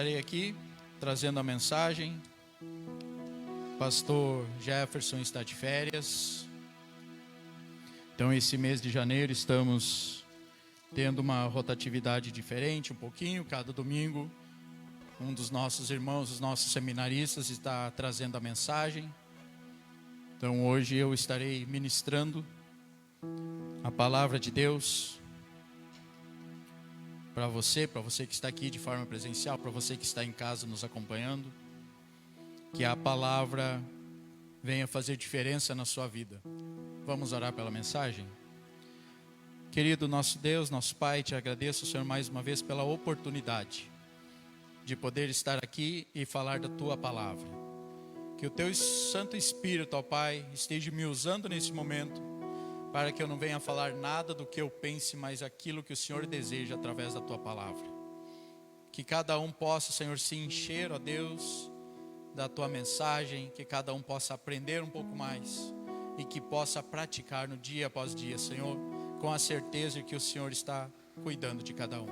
estarei aqui trazendo a mensagem. Pastor Jefferson está de férias. Então esse mês de janeiro estamos tendo uma rotatividade diferente, um pouquinho. Cada domingo um dos nossos irmãos, os nossos seminaristas, está trazendo a mensagem. Então hoje eu estarei ministrando a palavra de Deus para você que está aqui de forma presencial, para você que está em casa nos acompanhando. Que a palavra venha fazer diferença na sua vida. Vamos orar pela mensagem? Querido nosso Deus, nosso Pai, te agradeço, Senhor, mais uma vez pela oportunidade de poder estar aqui e falar da Tua palavra. Que o Teu Santo Espírito, ó Pai, esteja me usando nesse momento, para que eu não venha falar nada do que eu pense, mas aquilo que o Senhor deseja através da Tua palavra. Que cada um possa, Senhor, se encher, ó Deus, da Tua mensagem, que cada um possa aprender um pouco mais e que possa praticar no dia após dia, Senhor, com a certeza que o Senhor está cuidando de cada um.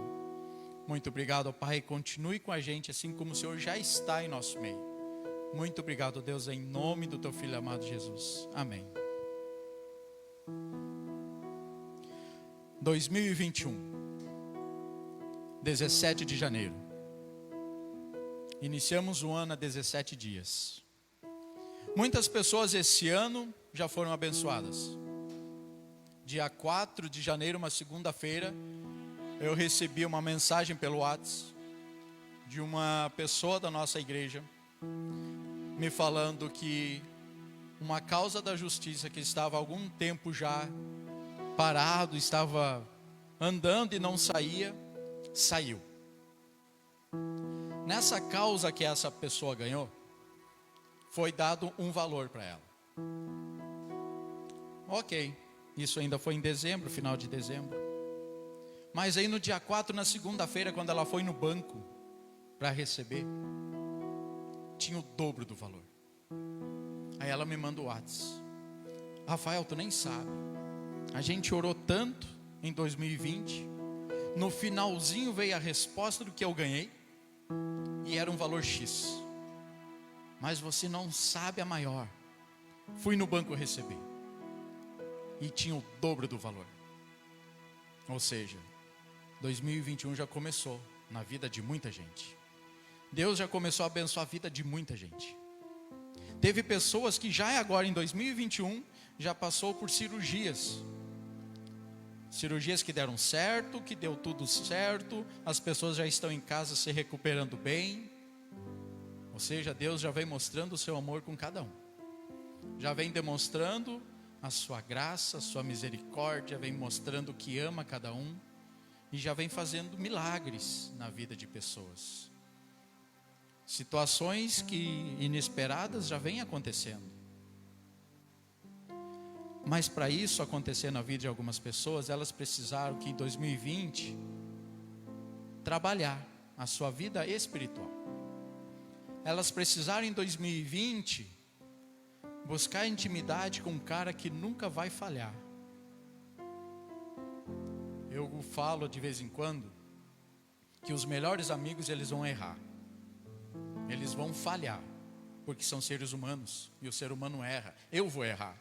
Muito obrigado, ó Pai, continue com a gente assim como o Senhor já está em nosso meio. Muito obrigado, Deus, em nome do Teu Filho amado Jesus. Amém. 2021, 17 de janeiro. Iniciamos o ano há 17 dias. Muitas pessoas esse ano já foram abençoadas. Dia 4 de janeiro, uma segunda-feira, eu recebi uma mensagem pelo WhatsApp de uma pessoa da nossa igreja, me falando que uma causa da justiça que estava há algum tempo já parado, estava andando e não saía, saiu. Nessa causa que essa pessoa ganhou, foi dado um valor para ela. Ok, isso ainda foi em dezembro, final de dezembro. Mas aí no dia 4, na segunda-feira, quando ela foi no banco para receber, tinha o dobro do valor. Aí ela me manda o WhatsApp. Rafael, tu nem sabe. A gente orou tanto em 2020. No finalzinho veio a resposta do que eu ganhei. E era um valor X. Mas você não sabe a maior. Fui no banco receber. E tinha o dobro do valor. Ou seja, 2021 já começou na vida de muita gente. Deus já começou a abençoar a vida de muita gente. Teve pessoas que já agora em 2021 já passou por cirurgias. Cirurgias que deram certo, que deu tudo certo. As pessoas já estão em casa se recuperando bem. Ou seja, Deus já vem mostrando o seu amor com cada um. Já vem demonstrando a sua graça, a sua misericórdia. Vem mostrando que ama cada um. E já vem fazendo milagres na vida de pessoas. Situações que inesperadas já vêm acontecendo. Mas para isso acontecer na vida de algumas pessoas, elas precisaram que em 2020 trabalhar a sua vida espiritual. Elas precisaram em 2020 buscar intimidade com um cara que nunca vai falhar. Eu falo de vez em quando que os melhores amigos eles vão errar. Eles vão falhar, porque são seres humanos e o ser humano erra. Eu vou errar.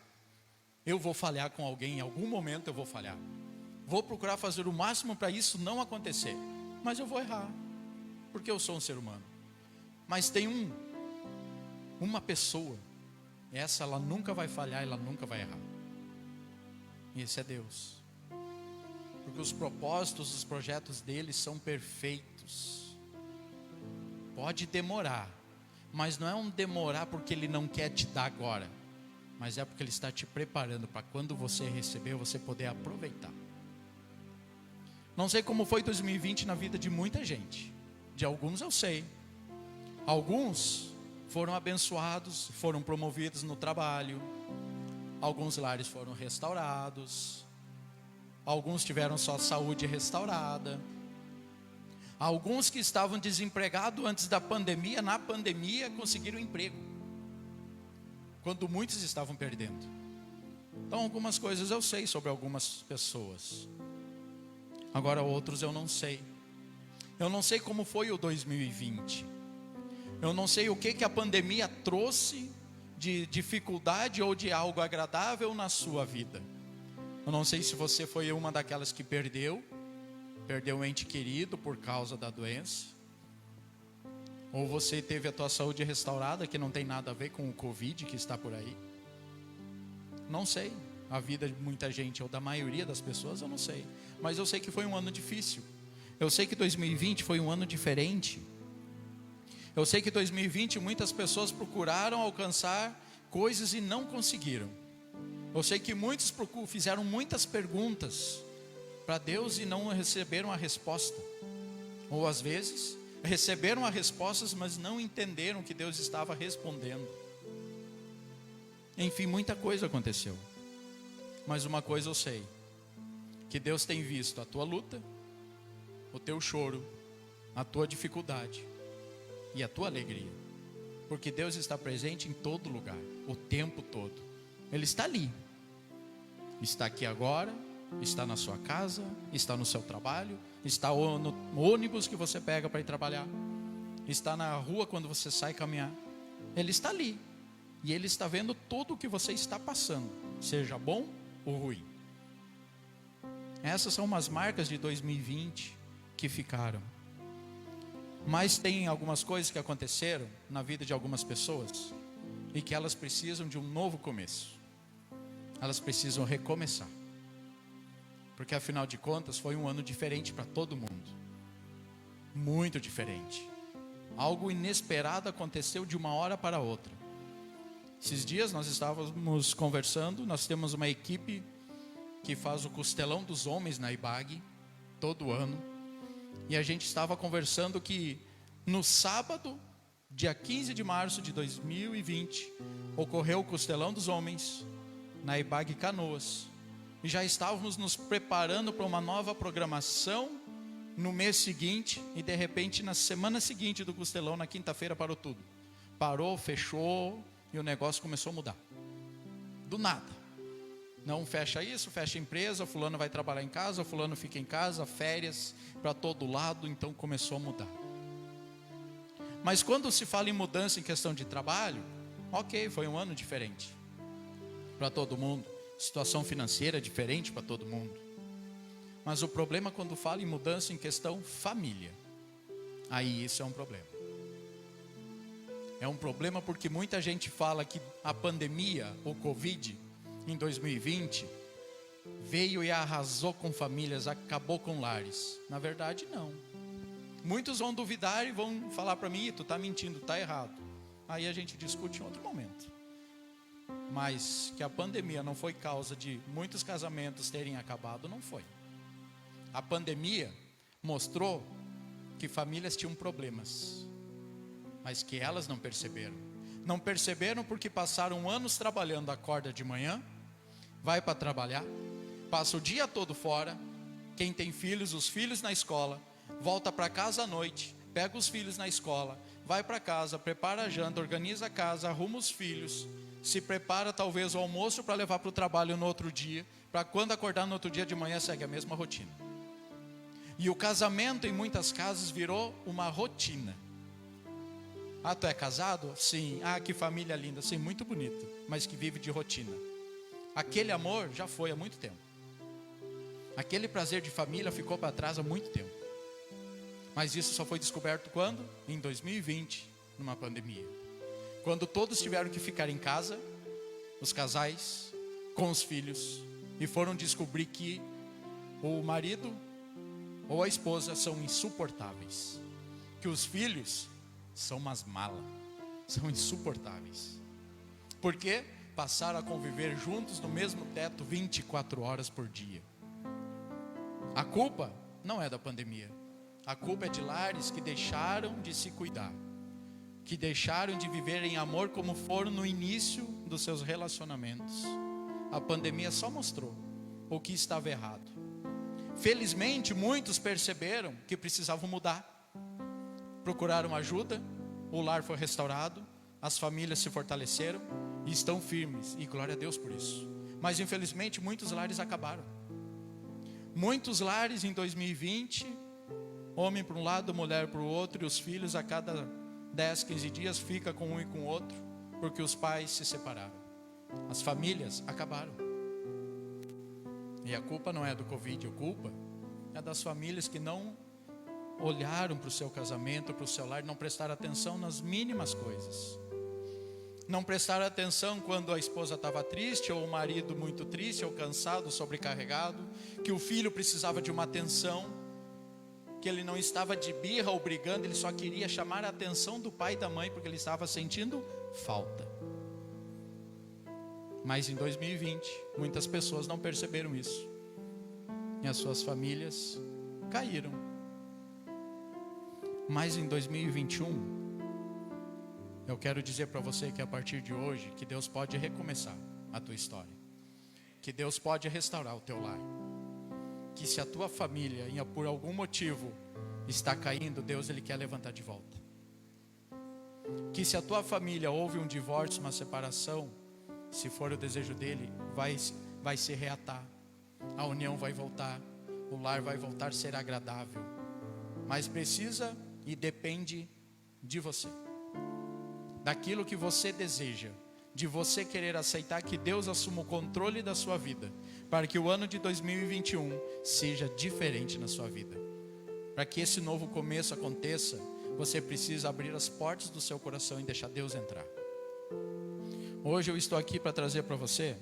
Eu vou falhar com alguém, em algum momento eu vou falhar. Vou procurar fazer o máximo para isso não acontecer. Mas eu vou errar, porque eu sou um ser humano. Mas tem uma pessoa, essa ela nunca vai falhar, ela nunca vai errar. E esse é Deus. Porque os propósitos, os projetos dele são perfeitos. Pode demorar, mas não é um demorar porque ele não quer te dar agora. Mas é porque Ele está te preparando para quando você receber, você poder aproveitar. Não sei como foi 2020 na vida de muita gente. De alguns eu sei. Alguns foram abençoados, foram promovidos no trabalho. Alguns lares foram restaurados. Alguns tiveram sua saúde restaurada. Alguns que estavam desempregados antes da pandemia, na pandemia conseguiram emprego. Quando muitos estavam perdendo. Então algumas coisas eu sei sobre algumas pessoas. Agora outros eu não sei. Eu não sei como foi o 2020. Eu não sei o que a pandemia trouxe de dificuldade ou de algo agradável na sua vida. Eu não sei se você foi uma daquelas que perdeu um ente querido por causa da doença, ou você teve a tua saúde restaurada, que não tem nada a ver com o Covid que está por aí. Não sei, a vida de muita gente, ou da maioria das pessoas, eu não sei. Mas eu sei que foi um ano difícil. Eu sei que 2020 foi um ano diferente. Eu sei que 2020 muitas pessoas procuraram alcançar coisas e não conseguiram. Eu sei que muitos fizeram muitas perguntas para Deus e não receberam a resposta. Ou às vezes receberam as respostas, mas não entenderam que Deus estava respondendo. Enfim, muita coisa aconteceu. Mas uma coisa eu sei, que Deus tem visto a tua luta, o teu choro, a tua dificuldade e a tua alegria. Porque Deus está presente em todo lugar, o tempo todo. Ele está ali. Está aqui agora, está na sua casa, está no seu trabalho, está no ônibus que você pega para ir trabalhar, está na rua quando você sai caminhar. Ele está ali. E Ele está vendo tudo o que você está passando, seja bom ou ruim. Essas são umas marcas de 2020 que ficaram. Mas tem algumas coisas que aconteceram na vida de algumas pessoas e que elas precisam de um novo começo. Elas precisam recomeçar. Porque afinal de contas foi um ano diferente para todo mundo. Muito diferente. Algo inesperado aconteceu de uma hora para outra. Esses dias nós estávamos conversando, nós temos uma equipe que faz o costelão dos homens na IBAG, todo ano. E a gente estava conversando que no sábado, dia 15 de março de 2020, ocorreu o costelão dos homens na IBAG Canoas. E já estávamos nos preparando para uma nova programação no mês seguinte. E de repente na semana seguinte do costelão, na quinta-feira, parou tudo. Parou, fechou e o negócio começou a mudar. Do nada. Não fecha isso, fecha a empresa, fulano vai trabalhar em casa, fulano fica em casa, férias para todo lado, então começou a mudar. Mas quando se fala em mudança em questão de trabalho, ok, foi um ano diferente para todo mundo, situação financeira diferente para todo mundo. Mas o problema quando fala em mudança em questão família, aí isso é um problema. É um problema porque muita gente fala que a pandemia, o Covid, em 2020, veio e arrasou com famílias, acabou com lares. Na verdade, não. Muitos vão duvidar e vão falar para mim, tu está mentindo, está errado. Aí a gente discute em outro momento. Mas que a pandemia não foi causa de muitos casamentos terem acabado, não foi. A pandemia mostrou que famílias tinham problemas, mas que elas não perceberam. Não perceberam porque passaram anos trabalhando, acorda de manhã, vai para trabalhar, passa o dia todo fora. Quem tem filhos, os filhos na escola, volta para casa à noite, pega os filhos na escola, vai para casa, prepara a janta, organiza a casa, arruma os filhos, se prepara talvez o almoço para levar para o trabalho no outro dia, para quando acordar no outro dia de manhã segue a mesma rotina. E o casamento em muitas casas virou uma rotina. Ah, tu é casado? Sim. Ah, que família linda. Sim, muito bonito, mas que vive de rotina. Aquele amor já foi há muito tempo. Aquele prazer de família ficou para trás há muito tempo. Mas isso só foi descoberto quando? Em 2020, numa pandemia. Quando todos tiveram que ficar em casa, os casais, com os filhos, e foram descobrir que o marido ou a esposa são insuportáveis. Que os filhos são umas malas, são insuportáveis. Por quê? Passaram a conviver juntos no mesmo teto 24 horas por dia. A culpa não é da pandemia. A culpa é de lares que deixaram de se cuidar, que deixaram de viver em amor como foram no início dos seus relacionamentos. A pandemia só mostrou o que estava errado. Felizmente, muitos perceberam que precisavam mudar. Procuraram ajuda, o lar foi restaurado, as famílias se fortaleceram e estão firmes, e glória a Deus por isso. Mas infelizmente muitos lares acabaram. Muitos lares em 2020, homem para um lado, mulher para o outro, e os filhos a cada 10, 15 dias fica com um e com o outro, porque os pais se separaram. As famílias acabaram. E a culpa não é do Covid, a culpa é das famílias que não olharam para o seu casamento, para o seu lar, não prestaram atenção nas mínimas coisas. Não prestaram atenção quando a esposa estava triste, ou o marido muito triste, ou cansado, sobrecarregado, que o filho precisava de uma atenção, que ele não estava de birra ou brigando, ele só queria chamar a atenção do pai e da mãe, porque ele estava sentindo falta. Mas em 2020, muitas pessoas não perceberam isso, e as suas famílias caíram. Mas em 2021, eu quero dizer para você que a partir de hoje, que Deus pode recomeçar a tua história, que Deus pode restaurar o teu lar, que se a tua família, por algum motivo, está caindo, Deus Ele quer levantar de volta. Que se a tua família houve um divórcio, uma separação, se for o desejo dele, vai se reatar, a união vai voltar, o lar vai voltar a ser agradável, mas precisa e depende de você, daquilo que você deseja, de você querer aceitar que Deus assuma o controle da sua vida, para que o ano de 2021 seja diferente na sua vida. Para que esse novo começo aconteça, você precisa abrir as portas do seu coração e deixar Deus entrar. Hoje eu estou aqui para trazer para você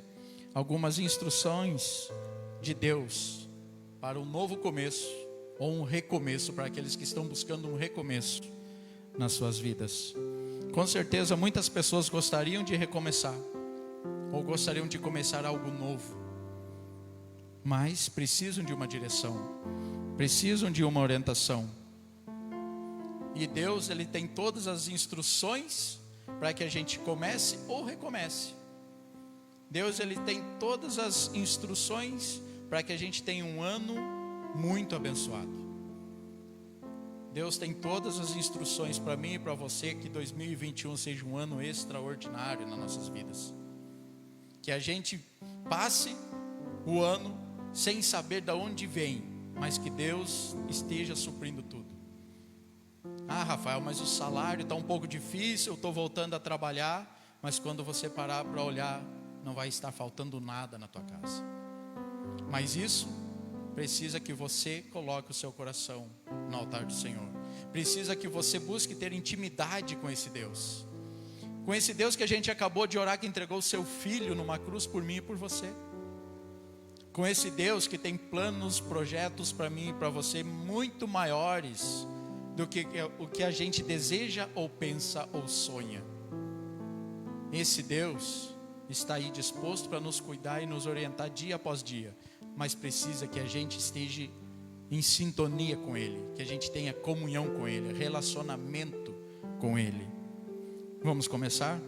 algumas instruções de Deus para um novo começo, ou um recomeço, para aqueles que estão buscando um recomeço nas suas vidas. Com certeza muitas pessoas gostariam de recomeçar, ou gostariam de começar algo novo, mas precisam de uma direção, precisam de uma orientação. E Deus, Ele tem todas as instruções para que a gente comece ou recomece. Deus, Ele tem todas as instruções para que a gente tenha um ano muito abençoado. Deus tem todas as instruções para mim e para você, que 2021 seja um ano extraordinário nas nossas vidas. Que a gente passe o ano sem saber de onde vem, mas que Deus esteja suprindo tudo. Ah, Rafael, mas o salário está um pouco difícil, eu estou voltando a trabalhar, mas quando você parar para olhar, não vai estar faltando nada na tua casa. Mas isso precisa que você coloque o seu coração no altar do Senhor. Precisa que você busque ter intimidade com esse Deus. Com esse Deus que a gente acabou de orar, que entregou o seu Filho numa cruz por mim e por você. Com esse Deus que tem planos, projetos para mim e para você muito maiores do que o que a gente deseja ou pensa ou sonha. Esse Deus está aí disposto para nos cuidar e nos orientar dia após dia, mas precisa que a gente esteja em sintonia com Ele, que a gente tenha comunhão com Ele, relacionamento com Ele. Vamos começar?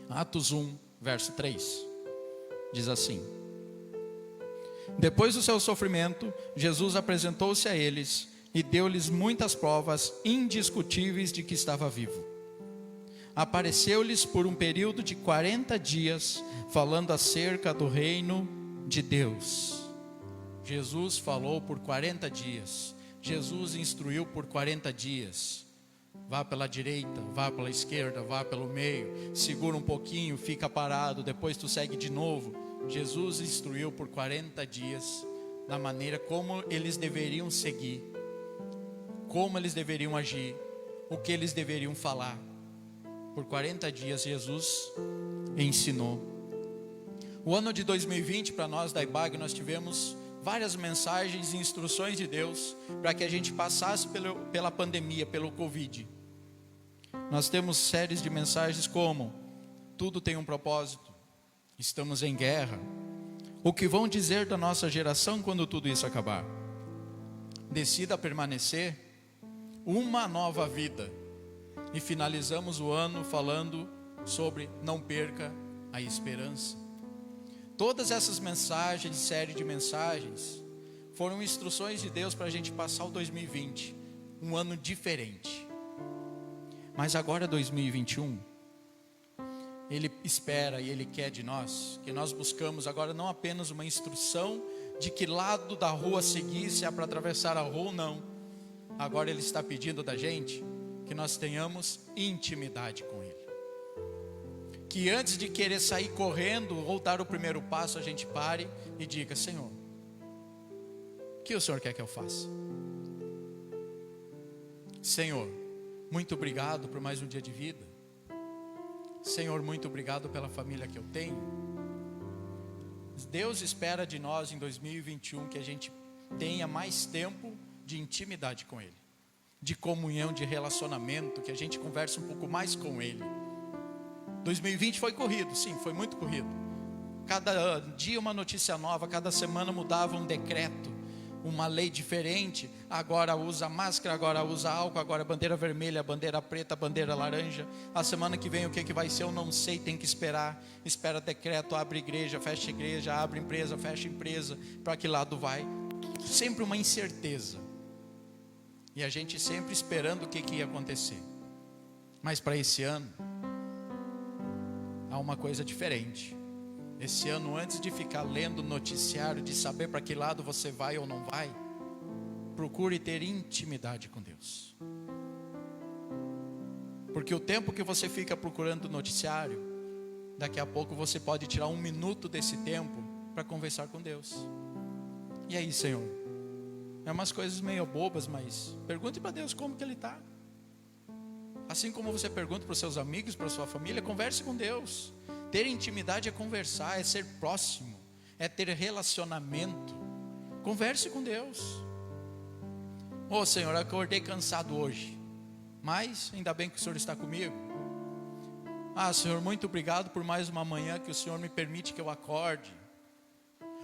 Atos 1, verso 3, diz assim: depois do seu sofrimento, Jesus apresentou-se a eles e deu-lhes muitas provas indiscutíveis de que estava vivo. Apareceu-lhes por um período de 40 dias, falando acerca do reino de Deus. Jesus falou por 40 dias. Jesus instruiu por 40 dias. Vá pela direita, vá pela esquerda, vá pelo meio, segura um pouquinho, fica parado, depois tu segue de novo. Jesus instruiu por 40 dias da maneira como eles deveriam seguir, como eles deveriam agir, o que eles deveriam falar. Por 40 dias Jesus ensinou. O ano de 2020 para nós da IBAG, nós tivemos várias mensagens e instruções de Deus para que a gente passasse pela pandemia, pelo Covid. Nós temos séries de mensagens como: tudo tem um propósito, estamos em guerra, o que vão dizer da nossa geração quando tudo isso acabar, decida permanecer, uma nova vida. E finalizamos o ano falando sobre não perca a esperança. Todas essas mensagens, série de mensagens, foram instruções de Deus para a gente passar o 2020, um ano diferente. Mas agora 2021, Ele espera e Ele quer de nós, que nós buscamos agora não apenas uma instrução de que lado da rua seguir, se é para atravessar a rua ou não. agora Ele está pedindo da gente que nós tenhamos intimidade com Ele. Que antes de querer sair correndo ou dar o primeiro passo, a gente pare e diga: Senhor, o que o Senhor quer que eu faça? Senhor, muito obrigado por mais um dia de vida. Senhor, muito obrigado pela família que eu tenho. Deus espera de nós em 2021 que a gente tenha mais tempo de intimidade com Ele, de comunhão, de relacionamento, que a gente converse um pouco mais com Ele. 2020 foi corrido, sim, foi muito corrido. Cada dia uma notícia nova, cada semana mudava um decreto, uma lei diferente. Agora usa máscara, agora usa álcool, agora bandeira vermelha, bandeira preta, bandeira laranja. A semana que vem o que vai ser eu não sei, tem que esperar. Espera decreto, abre igreja, fecha igreja, abre empresa, fecha empresa. Para que lado vai? Sempre uma incerteza. E a gente sempre esperando o que ia acontecer. Mas para esse ano há uma coisa diferente. Esse ano, antes de ficar lendo noticiário, de saber para que lado você vai ou não vai, procure ter intimidade com Deus. Porque o tempo que você fica procurando noticiário, daqui a pouco você pode tirar 1 minuto desse tempo para conversar com Deus. E aí, Senhor? É umas coisas meio bobas, mas pergunte para Deus como que Ele está. Assim como você pergunta para os seus amigos, para a sua família, converse com Deus. Ter intimidade é conversar, é ser próximo, é ter relacionamento. Converse com Deus. Ô Senhor, eu acordei cansado hoje, mas ainda bem que o Senhor está comigo. Ah, Senhor, muito obrigado por mais uma manhã que o Senhor me permite que eu acorde.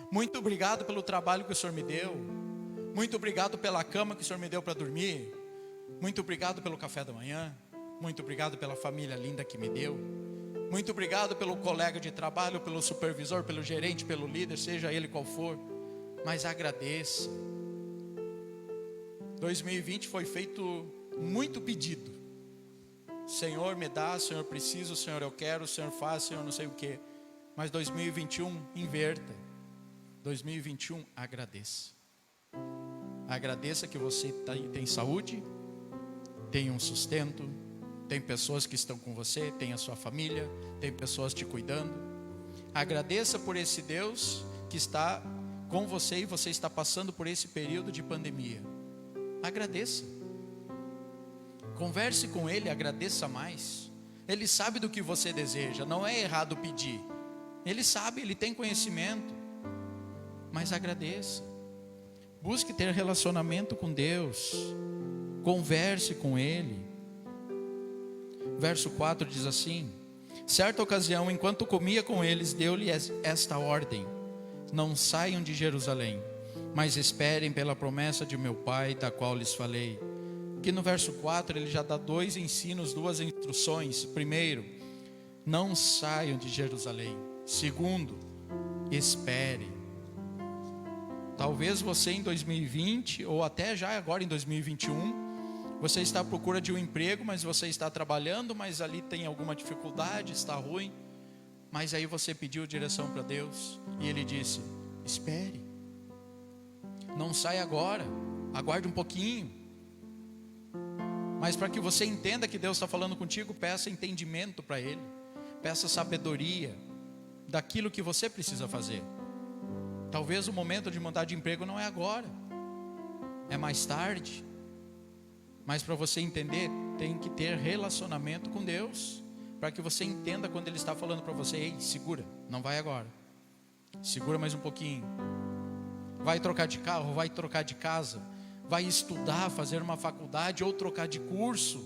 Muito obrigado pelo trabalho que o Senhor me deu. Muito obrigado pela cama que o Senhor me deu para dormir. Muito obrigado pelo café da manhã. Muito obrigado pela família linda que me deu. Muito obrigado pelo colega de trabalho, pelo supervisor, pelo gerente, pelo líder, seja ele qual for. Mas agradeça. 2020 foi feito muito pedido. Senhor, me dá, Senhor, preciso, Senhor, eu quero, Senhor, faz, Senhor, não sei o que. Mas 2021, inverta. 2021, agradeça. Agradeça que você tem saúde, tem um sustento, tem pessoas que estão com você, tem a sua família, tem pessoas te cuidando. Agradeça por esse Deus que está com você e você está passando por esse período de pandemia. Agradeça. Converse com Ele, agradeça mais. Ele sabe do que você deseja, não é errado pedir. Ele sabe, Ele tem conhecimento. Mas agradeça. Busque ter relacionamento com Deus. Converse com Ele. Verso 4 diz assim: certa ocasião, enquanto comia com eles, deu-lhe esta ordem: não saiam de Jerusalém, mas esperem pela promessa de meu Pai, da qual lhes falei. Que no verso 4 ele já dá 2 ensinos, 2 instruções. Primeiro, não saiam de Jerusalém. Segundo, espere. Talvez você em 2020, ou até já agora em 2021, você está à procura de um emprego, mas você está trabalhando, mas ali tem alguma dificuldade, está ruim. Mas aí você pediu direção para Deus e Ele disse: espere. Não sai agora, aguarde um pouquinho. Mas para que você entenda que Deus está falando contigo, peça entendimento para Ele. Peça sabedoria daquilo que você precisa fazer. Talvez o momento de mudar de emprego não é agora, é mais tarde. Mas para você entender, tem que ter relacionamento com Deus, para que você entenda quando Ele está falando para você: ei, segura, não vai agora, segura mais um pouquinho. Vai trocar de carro, vai trocar de casa, vai estudar, fazer uma faculdade ou trocar de curso.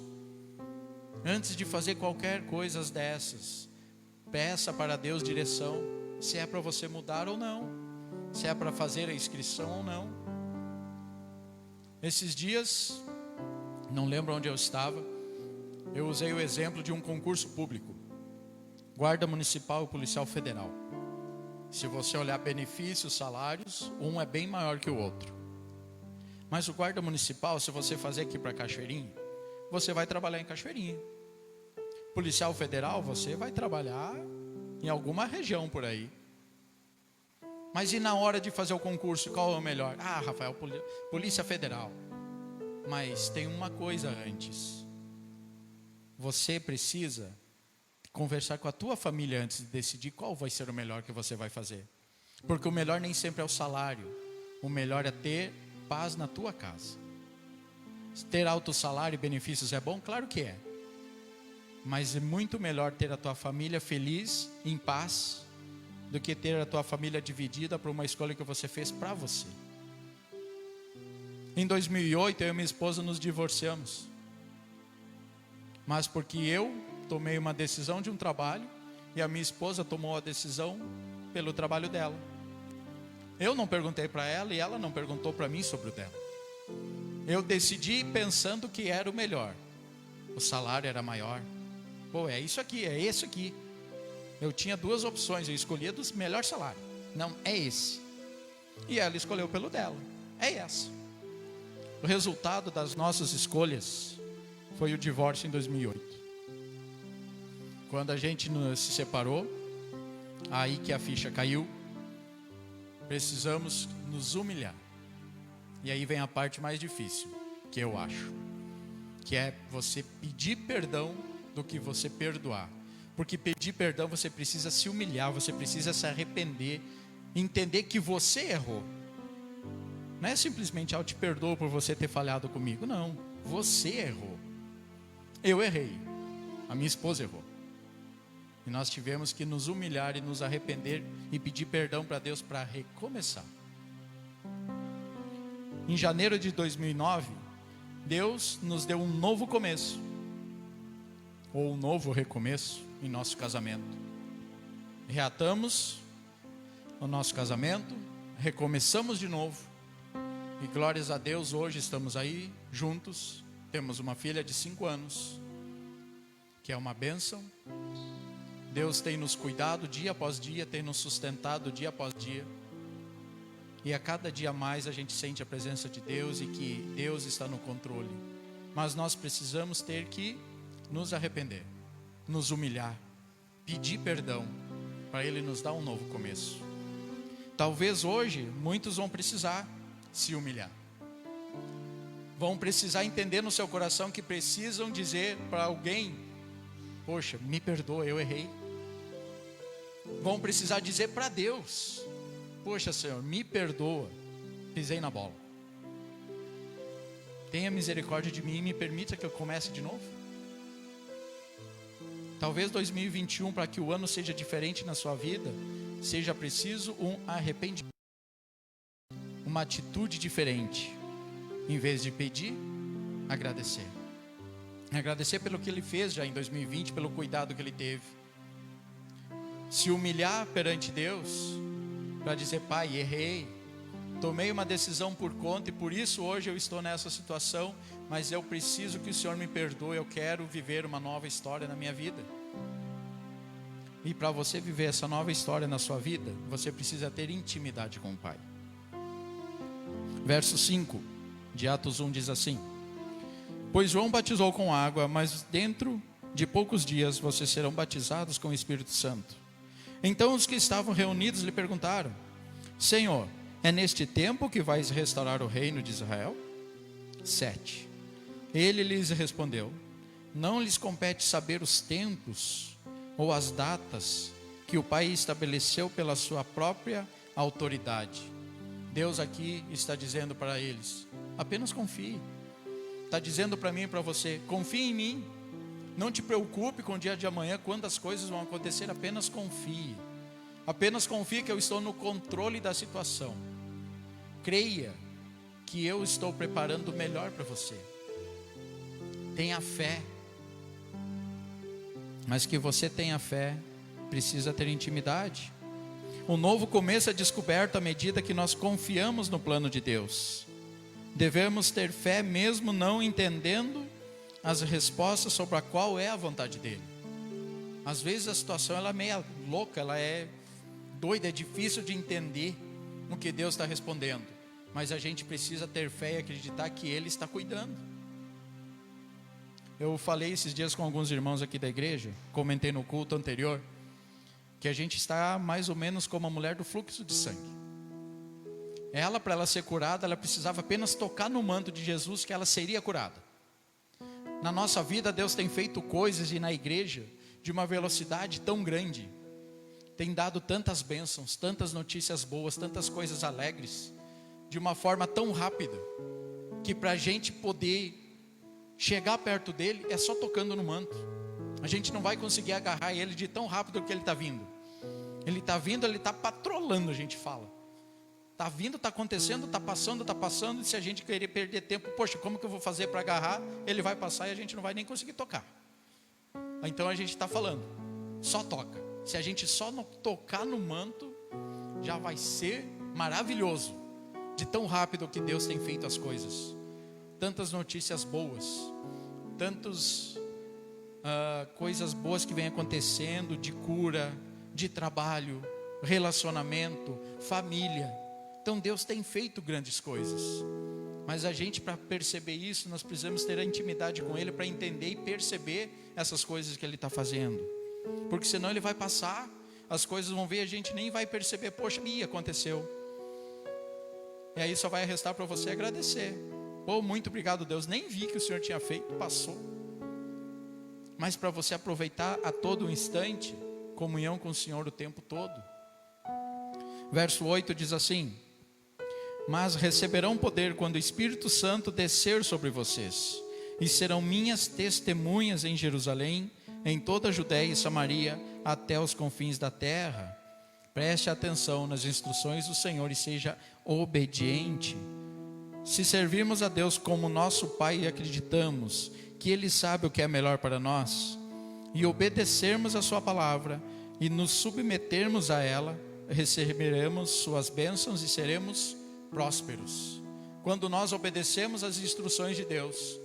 Antes de fazer qualquer coisa dessas, peça para Deus direção, se é para você mudar ou não, se é para fazer a inscrição ou não. Esses dias, não lembro onde eu estava, eu usei o exemplo de um concurso público, guarda municipal e policial federal. Se você olhar benefícios, salários, um é bem maior que o outro. Mas o guarda municipal, se você fazer aqui para Cachoeirinha, você vai trabalhar em Cachoeirinha. Policial federal, você vai trabalhar em alguma região por aí. Mas e na hora de fazer o concurso, qual é o melhor? Ah, Rafael, Polícia Federal. Mas tem uma coisa antes. Você precisa conversar com a tua família antes de decidir qual vai ser o melhor que você vai fazer. Porque o melhor nem sempre é o salário. O melhor é ter paz na tua casa. Ter alto salário e benefícios é bom? Claro que é. Mas é muito melhor ter a tua família feliz, em paz, do que ter a tua família dividida por uma escolha que você fez para você. Em 2008, eu e minha esposa nos divorciamos. Mas porque eu tomei uma decisão de um trabalho e a minha esposa tomou a decisão pelo trabalho dela. Eu não perguntei para ela e ela não perguntou para mim sobre o dela. Eu decidi pensando que era o melhor. O salário era maior. Pô, é isso aqui, é esse aqui. Eu tinha duas opções, eu escolhia do melhor salário. Não, é esse. E ela escolheu pelo dela. É essa. O resultado das nossas escolhas foi o divórcio em 2008. Quando a gente se separou, aí que a ficha caiu, precisamos nos humilhar. E aí vem a parte mais difícil, que eu acho, que é você pedir perdão do que você perdoar. Porque pedir perdão você precisa se humilhar, você precisa se arrepender, entender que você errou. Não é simplesmente, eu te perdoo por você ter falhado comigo. Não, você errou. Eu errei, a minha esposa errou. E nós tivemos que nos humilhar e nos arrepender e pedir perdão para Deus para recomeçar. Em janeiro de 2009, Deus nos deu um novo começo, ou um novo recomeço em nosso casamento. Reatamos o nosso casamento, recomeçamos de novo, e glórias a Deus, hoje estamos aí juntos, temos uma filha de 5 anos, que é uma bênção. Deus tem nos cuidado dia após dia, tem nos sustentado dia após dia. E a cada dia mais a gente sente a presença de Deus e que Deus está no controle. Mas nós precisamos ter que nos arrepender, nos humilhar, pedir perdão, para Ele nos dar um novo começo. Talvez hoje muitos vão precisar se humilhar. Vão precisar entender no seu coração que precisam dizer para alguém: poxa, me perdoa, eu errei. Vão precisar dizer para Deus: poxa, Senhor, me perdoa, pisei na bola. Tenha misericórdia de mim e me permita que eu comece de novo. Talvez 2021, para que o ano seja diferente na sua vida, seja preciso um arrependimento, uma atitude diferente. Em vez de pedir, agradecer. Agradecer pelo que Ele fez já em 2020, pelo cuidado que Ele teve. Se humilhar perante Deus, para dizer: Pai, errei, tomei uma decisão por conta e por isso hoje eu estou nessa situação, mas eu preciso que o Senhor me perdoe, eu quero viver uma nova história na minha vida. E para você viver essa nova história na sua vida, você precisa ter intimidade com o Pai. Verso 5 de Atos 1 diz assim: pois João batizou com água, mas dentro de poucos dias vocês serão batizados com o Espírito Santo. Então os que estavam reunidos lhe perguntaram: Senhor, é neste tempo que vais restaurar o reino de Israel? 7. Ele lhes respondeu: não lhes compete saber os tempos ou as datas que o Pai estabeleceu pela sua própria autoridade. Deus aqui está dizendo para eles: apenas confie. Está dizendo para mim e para você: confie em mim. Não te preocupe com o dia de amanhã, quando as coisas vão acontecer, apenas confie. Apenas confie que eu estou no controle da situação. Creia que eu estou preparando o melhor para você. Tenha fé. Mas que você tenha fé, precisa ter intimidade. O novo começo é descoberto à medida que nós confiamos no plano de Deus. Devemos ter fé mesmo não entendendo as respostas sobre a qual é a vontade dele. Às vezes a situação ela é meio louca, ela é doida, é difícil de entender o que Deus está respondendo. Mas a gente precisa ter fé e acreditar que Ele está cuidando. Eu falei esses dias com alguns irmãos aqui da igreja, comentei no culto anterior, que a gente está mais ou menos como a mulher do fluxo de sangue. Ela, para ela ser curada, ela precisava apenas tocar no manto de Jesus, que ela seria curada. Na nossa vida, Deus tem feito coisas, e na igreja, de uma velocidade tão grande, tem dado tantas bênçãos, tantas notícias boas, tantas coisas alegres, de uma forma tão rápida, que para a gente poder chegar perto dele, é só tocando no manto. A gente não vai conseguir agarrar ele de tão rápido que ele está vindo. Ele está vindo, ele está patrolando, a gente fala. Está vindo, está acontecendo, está passando, e se a gente querer perder tempo, poxa, como que eu vou fazer para agarrar? Ele vai passar e a gente não vai nem conseguir tocar. Então a gente está falando, só toca. Se a gente só não tocar no manto, já vai ser maravilhoso, de tão rápido que Deus tem feito as coisas. Tantas notícias boas, tantas coisas boas que vêm acontecendo, de cura, de trabalho, relacionamento, família. Então Deus tem feito grandes coisas, mas a gente, para perceber isso, nós precisamos ter a intimidade com Ele, para entender e perceber essas coisas que Ele está fazendo, porque senão Ele vai passar, as coisas vão vir, a gente nem vai perceber, poxa, aconteceu, e aí só vai restar para você agradecer. Pô, muito obrigado, Deus, nem vi que o Senhor tinha feito, passou. Mas para você aproveitar a todo instante, comunhão com o Senhor o tempo todo. Verso 8 diz assim: mas receberão poder quando o Espírito Santo descer sobre vocês, e serão minhas testemunhas em Jerusalém, em toda a Judéia e Samaria, até os confins da terra. Preste atenção nas instruções do Senhor e seja obediente. Se servirmos a Deus como nosso Pai e acreditamos que Ele sabe o que é melhor para nós, e obedecermos a sua palavra e nos submetermos a ela, receberemos suas bênçãos e seremos prósperos. Quando nós obedecemos às instruções de Deus,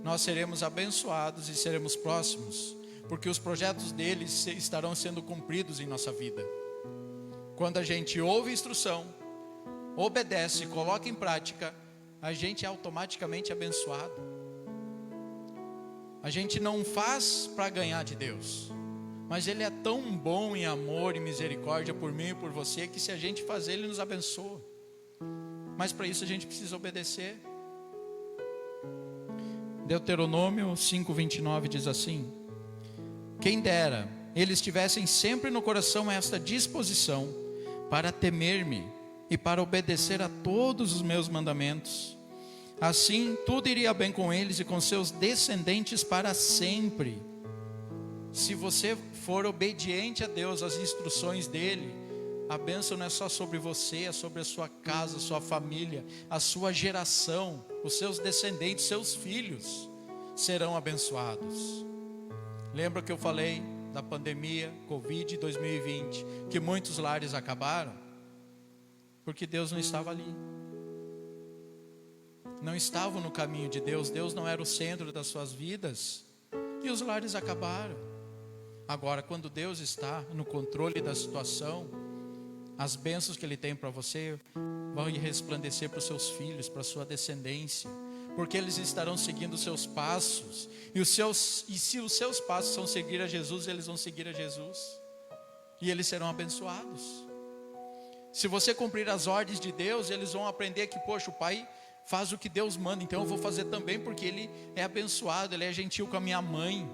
nós seremos abençoados e seremos próximos, porque os projetos dele estarão sendo cumpridos em nossa vida. Quando a gente ouve instrução, obedece, coloca em prática, a gente é automaticamente abençoado. A gente não faz para ganhar de Deus, mas Ele é tão bom em amor e misericórdia por mim e por você, que se a gente fazer, Ele nos abençoa. Mas para isso a gente precisa obedecer. Deuteronômio 5:29 diz assim: quem dera eles tivessem sempre no coração esta disposição para temer-me e para obedecer a todos os meus mandamentos. Assim tudo iria bem com eles e com seus descendentes para sempre. Se você for obediente a Deus, às instruções dele, a bênção não é só sobre você, é sobre a sua casa, a sua família, a sua geração, os seus descendentes, seus filhos serão abençoados. Lembra que eu falei da pandemia, Covid 2020, que muitos lares acabaram? Porque Deus não estava ali. Não estavam no caminho de Deus, Deus não era o centro das suas vidas, e os lares acabaram. Agora, quando Deus está no controle da situação, as bênçãos que Ele tem para você vão resplandecer para os seus filhos, para a sua descendência, porque eles estarão seguindo os seus passos, e se os seus passos são seguir a Jesus, eles vão seguir a Jesus, e eles serão abençoados. Se você cumprir as ordens de Deus, eles vão aprender que, poxa, o Pai faz o que Deus manda, então eu vou fazer também, porque ele é abençoado, ele é gentil com a minha mãe,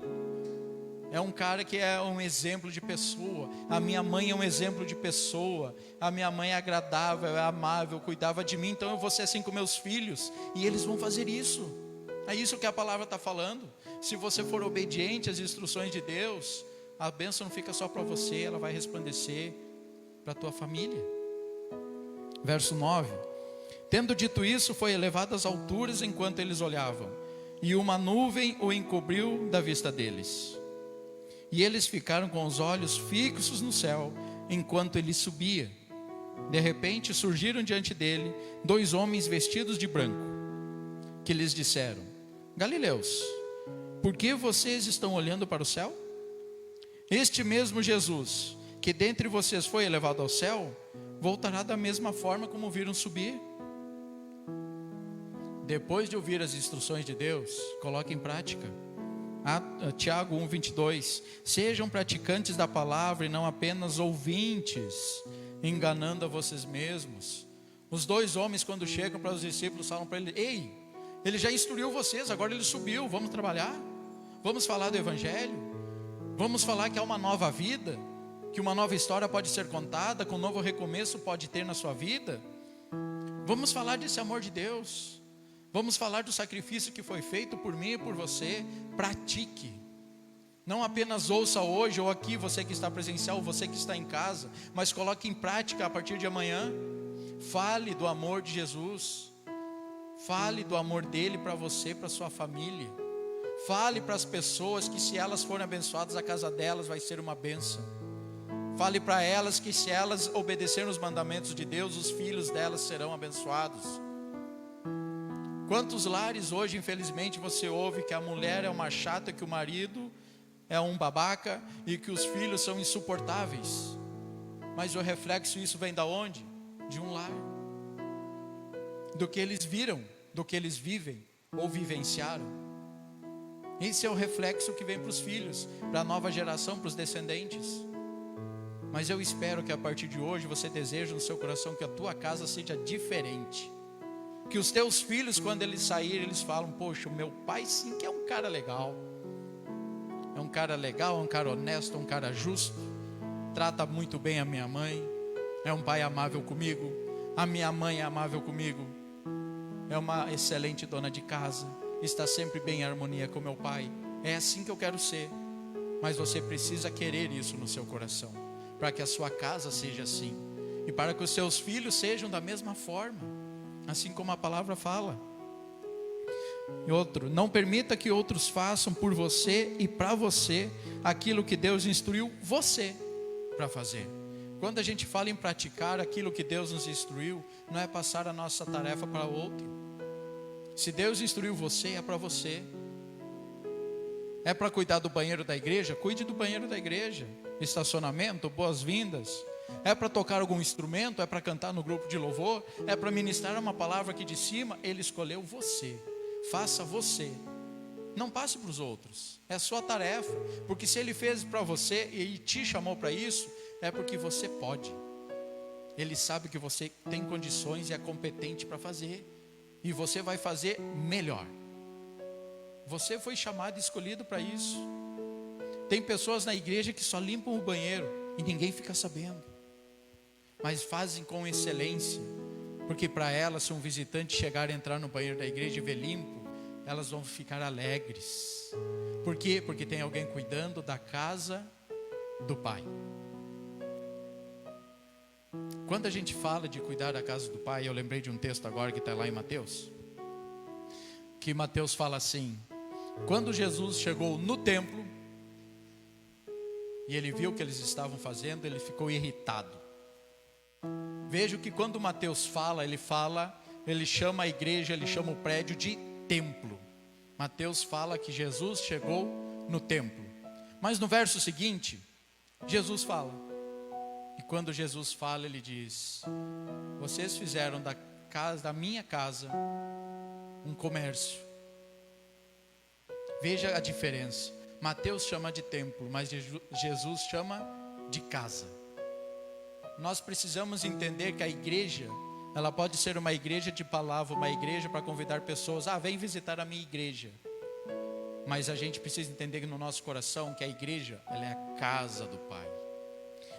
é um cara que é um exemplo de pessoa. A minha mãe é um exemplo de pessoa, a minha mãe é agradável, é amável, cuidava de mim, então eu vou ser assim com meus filhos, e eles vão fazer isso. É isso que a palavra está falando. Se você for obediente às instruções de Deus, a bênção não fica só para você, ela vai resplandecer para a tua família. Verso 9: tendo dito isso, foi elevado às alturas enquanto eles olhavam, e uma nuvem o encobriu da vista deles. E eles ficaram com os olhos fixos no céu, enquanto ele subia. De repente surgiram diante dele 2 homens vestidos de branco, que lhes disseram: Galileus, por que vocês estão olhando para o céu? Este mesmo Jesus, que dentre vocês foi elevado ao céu, voltará da mesma forma como viram subir. Depois de ouvir as instruções de Deus, coloque em prática. Tiago 1:22: sejam praticantes da palavra e não apenas ouvintes, enganando a vocês mesmos. Os 2 homens, quando chegam para os discípulos, falam para ele: ei, ele já instruiu vocês, agora ele subiu, vamos trabalhar, vamos falar do Evangelho, vamos falar que há uma nova vida, que uma nova história pode ser contada, que um novo recomeço pode ter na sua vida. Vamos falar desse amor de Deus, vamos falar do sacrifício que foi feito por mim e por você. Pratique, não apenas ouça hoje ou aqui, você que está presencial, você que está em casa, mas coloque em prática a partir de amanhã. Fale do amor de Jesus, fale do amor dele para você, para sua família. Fale para as pessoas que se elas forem abençoadas, a casa delas vai ser uma bênção. Fale para elas que se elas obedecerem os mandamentos de Deus, os filhos delas serão abençoados. Quantos lares hoje, infelizmente, você ouve que a mulher é uma chata, que o marido é um babaca e que os filhos são insuportáveis. Mas o reflexo disso vem da onde? De um lar, do que eles viram, do que eles vivem ou vivenciaram. Esse é o reflexo que vem para os filhos, para a nova geração, para os descendentes. Mas eu espero que a partir de hoje você deseje no seu coração que a tua casa seja diferente, que os teus filhos, quando eles saírem, eles falam: poxa, o meu pai sim que é um cara legal, é um cara legal, é um cara honesto, é um cara justo, trata muito bem a minha mãe, é um pai amável comigo, a minha mãe é amável comigo, é uma excelente dona de casa, está sempre bem em harmonia com meu pai. É assim que eu quero ser. Mas você precisa querer isso no seu coração, para que a sua casa seja assim, e para que os seus filhos sejam da mesma forma, assim como a palavra fala. E outro, não permita que outros façam por você e para você aquilo que Deus instruiu você para fazer. Quando a gente fala em praticar aquilo que Deus nos instruiu, não é passar a nossa tarefa para outro. Se Deus instruiu você, é para você. É para cuidar do banheiro da igreja? Cuide do banheiro da igreja. Estacionamento, boas-vindas. É para tocar algum instrumento? É para cantar no grupo de louvor? É para ministrar uma palavra aqui de cima? Ele escolheu você. Faça você. Não passe para os outros. É a sua tarefa. Porque se Ele fez para você e te chamou para isso, é porque você pode. Ele sabe que você tem condições e é competente para fazer. E você vai fazer melhor. Você foi chamado e escolhido para isso. Tem pessoas na igreja que só limpam o banheiro e ninguém fica sabendo. Mas fazem com excelência. Porque para elas, se um visitante chegar e entrar no banheiro da igreja e ver limpo, elas vão ficar alegres. Por quê? Porque tem alguém cuidando da casa do Pai. Quando a gente fala de cuidar da casa do Pai, eu lembrei de um texto agora que está lá em Mateus. Que Mateus fala assim: quando Jesus chegou no templo e ele viu o que eles estavam fazendo, ele ficou irritado. Veja que quando Mateus fala, ele chama a igreja, ele chama o prédio de templo. Mateus fala que Jesus chegou no templo. Mas no verso seguinte, Jesus fala. E quando Jesus fala, ele diz: vocês fizeram da minha casa um comércio. Veja a diferença. Mateus chama de templo, mas Jesus chama de casa. Nós precisamos entender que a igreja, ela pode ser uma igreja de palavra, uma igreja para convidar pessoas: vem visitar a minha igreja. Mas a gente precisa entender no nosso coração que a igreja, ela é a casa do Pai.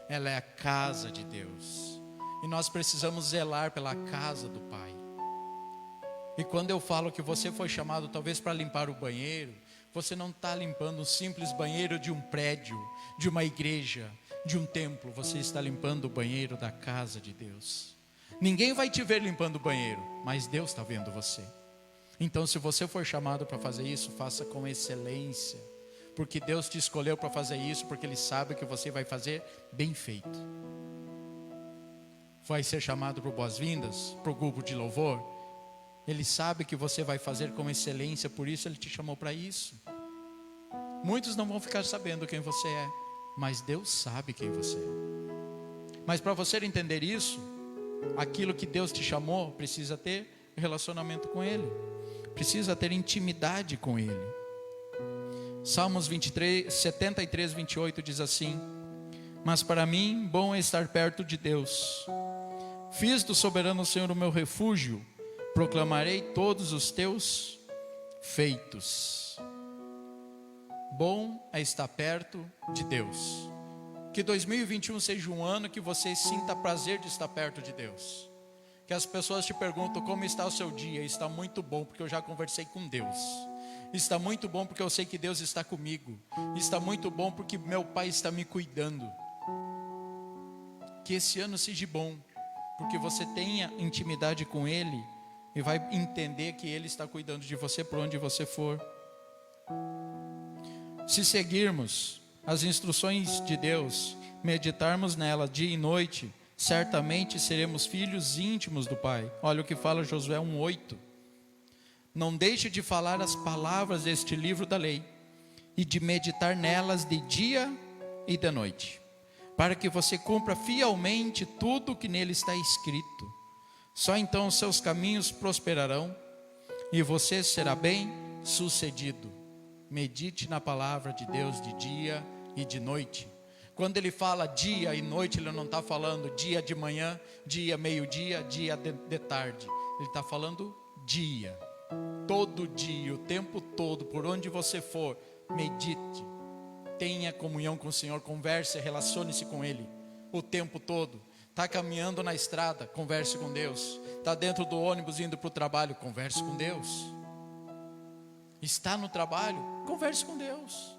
Ela é a casa de Deus. E nós precisamos zelar pela casa do Pai. E quando eu falo que você foi chamado talvez para limpar o banheiro, você não está limpando um simples banheiro de um prédio, de uma igreja, de um templo. Você está limpando o banheiro da casa de Deus. Ninguém vai te ver limpando o banheiro, mas Deus está vendo você. Então, se você for chamado para fazer isso, faça com excelência. Porque Deus te escolheu para fazer isso, porque Ele sabe que você vai fazer bem feito. Vai ser chamado para boas-vindas, para o grupo de louvor. Ele sabe que você vai fazer com excelência, por isso Ele te chamou para isso. Muitos não vão ficar sabendo quem você é, mas Deus sabe quem você é. Mas para você entender isso, aquilo que Deus te chamou, precisa ter relacionamento com Ele. Precisa ter intimidade com Ele. Salmos 73, 28 diz assim: mas para mim, bom é estar perto de Deus. Fiz do soberano Senhor o meu refúgio, proclamarei todos os teus feitos. Bom é estar perto de Deus. Que 2021 seja um ano que você sinta prazer de estar perto de Deus. Que as pessoas te perguntam como está o seu dia. Está muito bom porque eu já conversei com Deus. Está muito bom porque eu sei que Deus está comigo. Está muito bom porque meu Pai está me cuidando. Que esse ano seja bom, porque você tenha intimidade com Ele e vai entender que Ele está cuidando de você por onde você for. Se seguirmos as instruções de Deus, meditarmos nela dia e noite, certamente seremos filhos íntimos do Pai. Olha o que fala Josué 1:8. Não deixe de falar as palavras deste livro da lei e de meditar nelas de dia e de noite, para que você cumpra fielmente tudo o que nele está escrito. Só então os seus caminhos prosperarão e você será bem sucedido. Medite na palavra de Deus de dia e de noite. Quando ele fala dia e noite, ele não está falando dia de manhã, dia meio-dia, dia de tarde. Ele está falando dia. Todo dia, o tempo todo, por onde você for, medite. Tenha comunhão com o Senhor, converse, relacione-se com Ele o tempo todo. Está caminhando na estrada, converse com Deus. Está dentro do ônibus indo para o trabalho, converse com Deus. Está no trabalho, converse com Deus.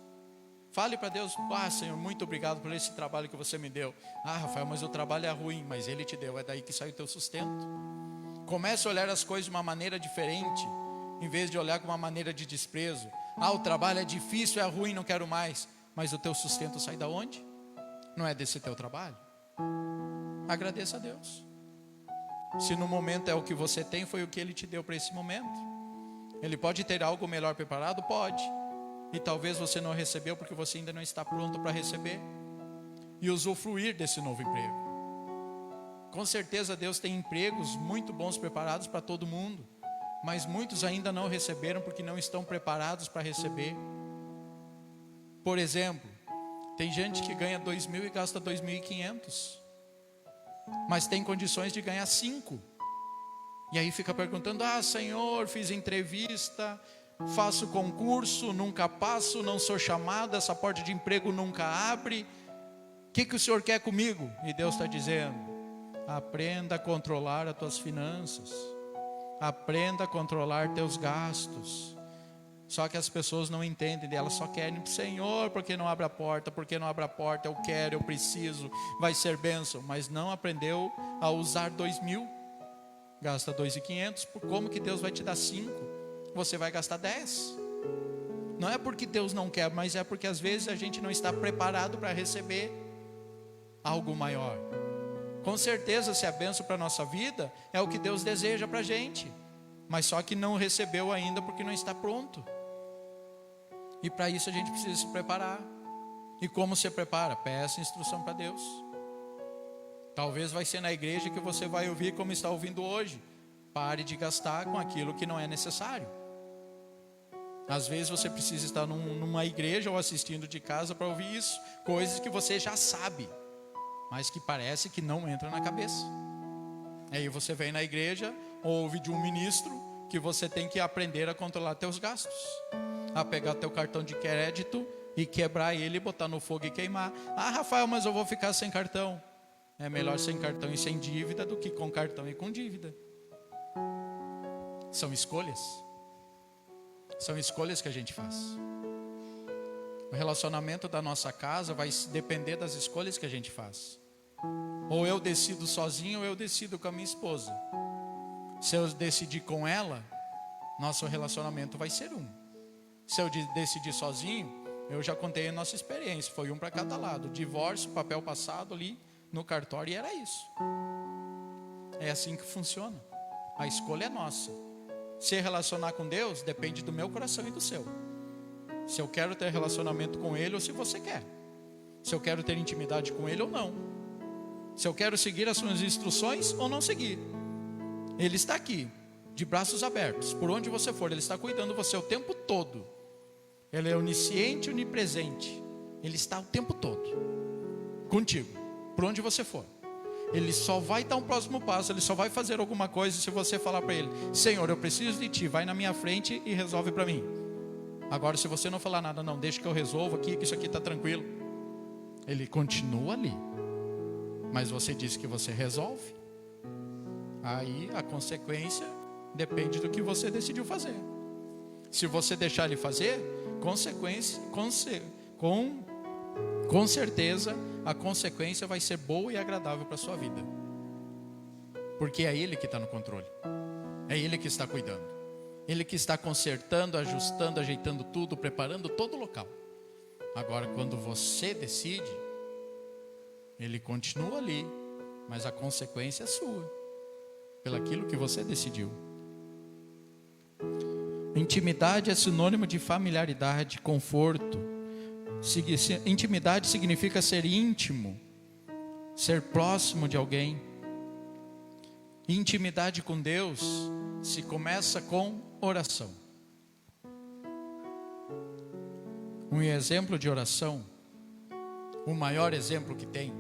Fale para Deus: Senhor, muito obrigado por esse trabalho que você me deu. Rafael, mas o trabalho é ruim, mas Ele te deu, é daí que sai o teu sustento. Comece a olhar as coisas de uma maneira diferente, em vez de olhar com uma maneira de desprezo. O trabalho é difícil, é ruim, não quero mais. Mas o teu sustento sai da onde? Não é desse teu trabalho? Agradeça a Deus. Se no momento é o que você tem, foi o que Ele te deu para esse momento. Ele pode ter algo melhor preparado? Pode. E talvez você não recebeu porque você ainda não está pronto para receber e usufruir desse novo emprego. Com certeza Deus tem empregos muito bons preparados para todo mundo, mas muitos ainda não receberam porque não estão preparados para receber. Por exemplo, tem gente que ganha 2.000 e gasta 2.500, mas tem condições de ganhar 5. E aí fica perguntando: Senhor, fiz entrevista, faço concurso, nunca passo, não sou chamado, essa porta de emprego nunca abre. O que o Senhor quer comigo? E Deus está dizendo: aprenda a controlar as tuas finanças, aprenda a controlar teus gastos. Só que as pessoas não entendem, elas só querem: Senhor, por que não abre a porta? Por que não abre a porta? Eu quero, eu preciso, vai ser bênção. Mas não aprendeu a usar 2.000, gasta 2.500. Como que Deus vai te dar 5? Você vai gastar 10. Não é porque Deus não quer, mas é porque às vezes a gente não está preparado para receber algo maior. Com certeza, se é bênção para a nossa vida, é o que Deus deseja para a gente, mas só que não recebeu ainda porque não está pronto. E para isso a gente precisa se preparar. E como se prepara? Peça instrução para Deus. Talvez vai ser na igreja que você vai ouvir como está ouvindo hoje: pare de gastar com aquilo que não é necessário. Às vezes você precisa estar numa igreja ou assistindo de casa para ouvir isso, coisas que você já sabe, mas que parece que não entra na cabeça. Aí você vem na igreja, ouve de um ministro que você tem que aprender a controlar teus gastos, a pegar teu cartão de crédito e quebrar ele, botar no fogo e queimar. Rafael, mas eu vou ficar sem cartão. É melhor sem cartão e sem dívida do que com cartão e com dívida. São escolhas. São escolhas que a gente faz. O relacionamento da nossa casa vai depender das escolhas que a gente faz. Ou eu decido sozinho, ou eu decido com a minha esposa. Se eu decidir com ela, nosso relacionamento vai ser um. Se eu decidir sozinho, eu já contei a nossa experiência, foi um para cada lado. Divórcio, papel passado ali no cartório, e era isso. É assim que funciona. A escolha é nossa. Se relacionar com Deus depende do meu coração e do seu. Se eu quero ter relacionamento com Ele ou se você quer. Se eu quero ter intimidade com Ele ou não. Se eu quero seguir as suas instruções ou não seguir. Ele está aqui, de braços abertos, por onde você for. Ele está cuidando de você o tempo todo. Ele é onisciente e onipresente. Ele está o tempo todo contigo, por onde você for. Ele só vai dar um próximo passo, ele só vai fazer alguma coisa se você falar para ele: Senhor, eu preciso de ti, vai na minha frente e resolve para mim. Agora, se você não falar nada, não, deixa que eu resolvo aqui, que isso aqui está tranquilo. Ele continua ali, mas você disse que você resolve. Aí a consequência depende do que você decidiu fazer. Se você deixar ele fazer, com certeza a consequência vai ser boa e agradável para a sua vida. Porque é Ele que está no controle. É Ele que está cuidando. Ele que está consertando, ajustando, ajeitando tudo, preparando todo o local. Agora, quando você decide, Ele continua ali, mas a consequência é sua, pelaquilo que você decidiu. Intimidade é sinônimo de familiaridade, conforto. Intimidade significa ser íntimo, ser próximo de alguém. Intimidade com Deus se começa com oração. Um exemplo de oração, o maior exemplo que tem,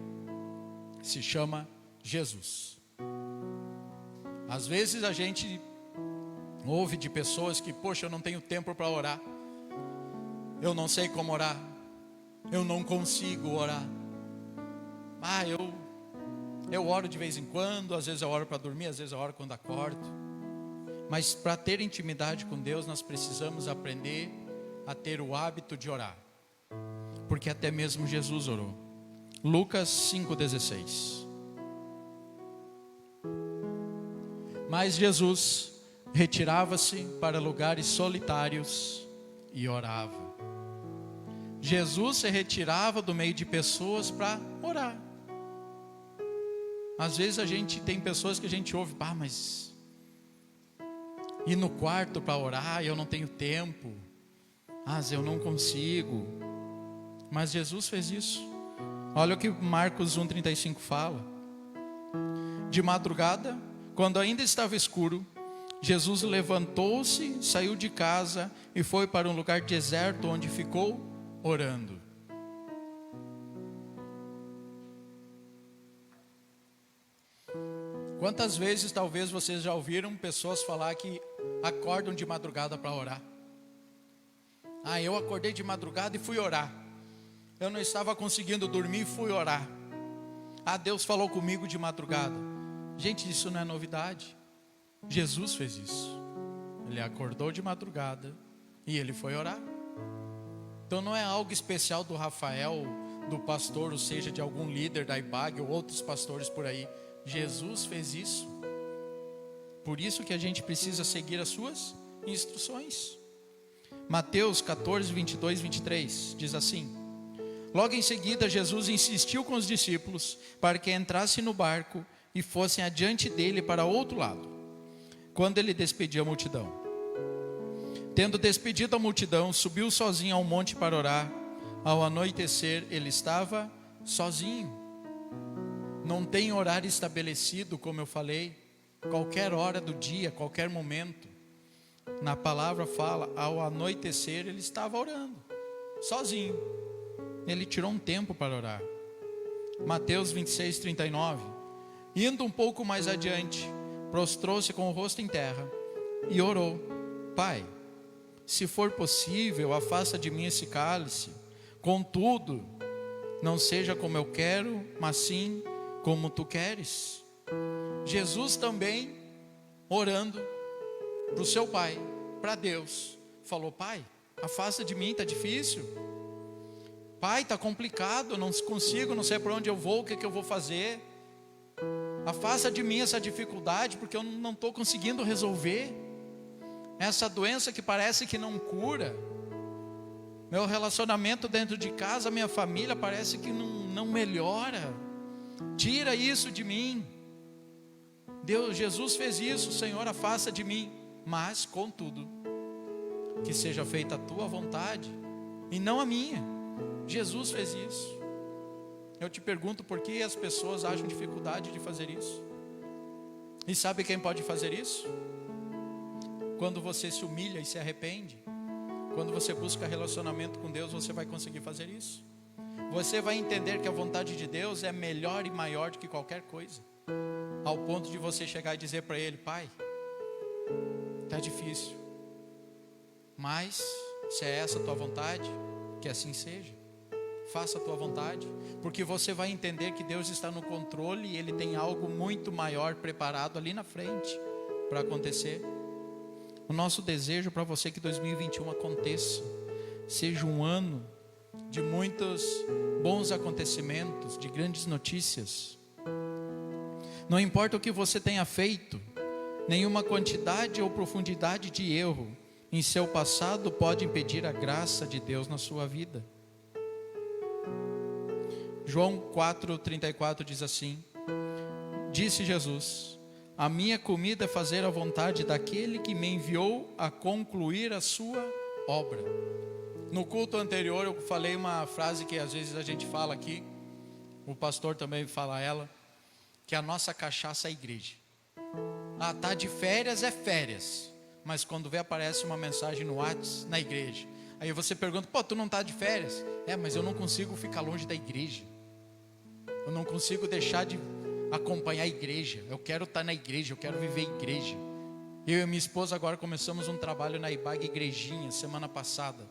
se chama Jesus. Às vezes a gente ouve de pessoas que: poxa, eu não tenho tempo para orar, eu não sei como orar, eu não consigo orar. Eu oro de vez em quando, às vezes eu oro para dormir, às vezes eu oro quando acordo. Mas para ter intimidade com Deus, nós precisamos aprender a ter o hábito de orar, porque até mesmo Jesus orou. Lucas 5,16. Mas Jesus retirava-se para lugares solitários e orava. Jesus se retirava do meio de pessoas para orar. Às vezes a gente tem pessoas que a gente ouve: mas ir no quarto para orar, eu não tenho tempo, eu não consigo. Mas Jesus fez isso. Olha o que Marcos 1,35 fala. De madrugada, quando ainda estava escuro, Jesus levantou-se, saiu de casa e foi para um lugar deserto, onde ficou orando. Quantas vezes talvez vocês já ouviram pessoas falar que acordam de madrugada para orar? Eu acordei de madrugada e fui orar. Eu não estava conseguindo dormir e fui orar. Deus falou comigo de madrugada. Gente, isso não é novidade. Jesus fez isso. Ele acordou de madrugada e ele foi orar. Então não é algo especial do Rafael, do pastor, ou seja, de algum líder da IBAG ou outros pastores por aí. Jesus fez isso. Por isso que a gente precisa seguir as suas instruções. Mateus 14, 22, 23 diz assim: logo em seguida Jesus insistiu com os discípulos para que entrassem no barco e fossem adiante dele para outro lado, quando ele despediu a multidão. Tendo despedido a multidão, subiu sozinho ao monte para orar. Ao anoitecer, ele estava sozinho. Não tem horário estabelecido, como eu falei. Qualquer hora do dia, qualquer momento. Na palavra fala: ao anoitecer ele estava orando, sozinho. Ele tirou um tempo para orar. Mateus 26, 39. Indo um pouco mais adiante, prostrou-se com o rosto em terra e orou: Pai, se for possível, afasta de mim esse cálice. Contudo, não seja como eu quero, mas sim como tu queres. Jesus também, orando para o seu Pai, para Deus, falou: Pai, afasta de mim, está difícil. Pai, está complicado, eu não consigo, não sei para onde eu vou, o que eu vou fazer. Afasta de mim essa dificuldade, porque eu não estou conseguindo resolver. Essa doença que parece que não cura. Meu relacionamento dentro de casa, minha família, parece que não melhora. Tira isso de mim. Jesus fez isso: Senhor, afasta de mim. Mas, contudo, que seja feita a tua vontade e não a minha. Jesus fez isso. Eu te pergunto, por que as pessoas acham dificuldade de fazer isso? E sabe quem pode fazer isso? Quando você se humilha e se arrepende, quando você busca relacionamento com Deus, você vai conseguir fazer isso. você vai entender que a vontade de Deus é melhor e maior do que qualquer coisa, ao ponto de você chegar e dizer para Ele: Pai, está difícil, mas se é essa a tua vontade, que assim seja, faça a tua vontade, porque você vai entender que Deus está no controle e Ele tem algo muito maior preparado ali na frente para acontecer. O nosso desejo para você é que 2021 aconteça, seja um ano de muitos bons acontecimentos, de grandes notícias. Não importa o que você tenha feito, nenhuma quantidade ou profundidade de erro em seu passado pode impedir a graça de Deus na sua vida. João 4,34 diz assim: disse Jesus: a minha comida é fazer a vontade daquele que me enviou a concluir a sua obra. No culto anterior eu falei uma frase que às vezes a gente fala aqui, o pastor também fala ela, que a nossa cachaça é a igreja. Ah, tá de férias, é férias, mas quando vê aparece uma mensagem no WhatsApp, na igreja. Aí você pergunta: pô, tu não tá de férias? É, mas eu não consigo ficar longe da igreja, eu não consigo deixar de acompanhar a igreja, eu quero estar na igreja, eu quero viver a igreja. Eu e minha esposa agora começamos um trabalho na IBAG Igrejinha, semana passada.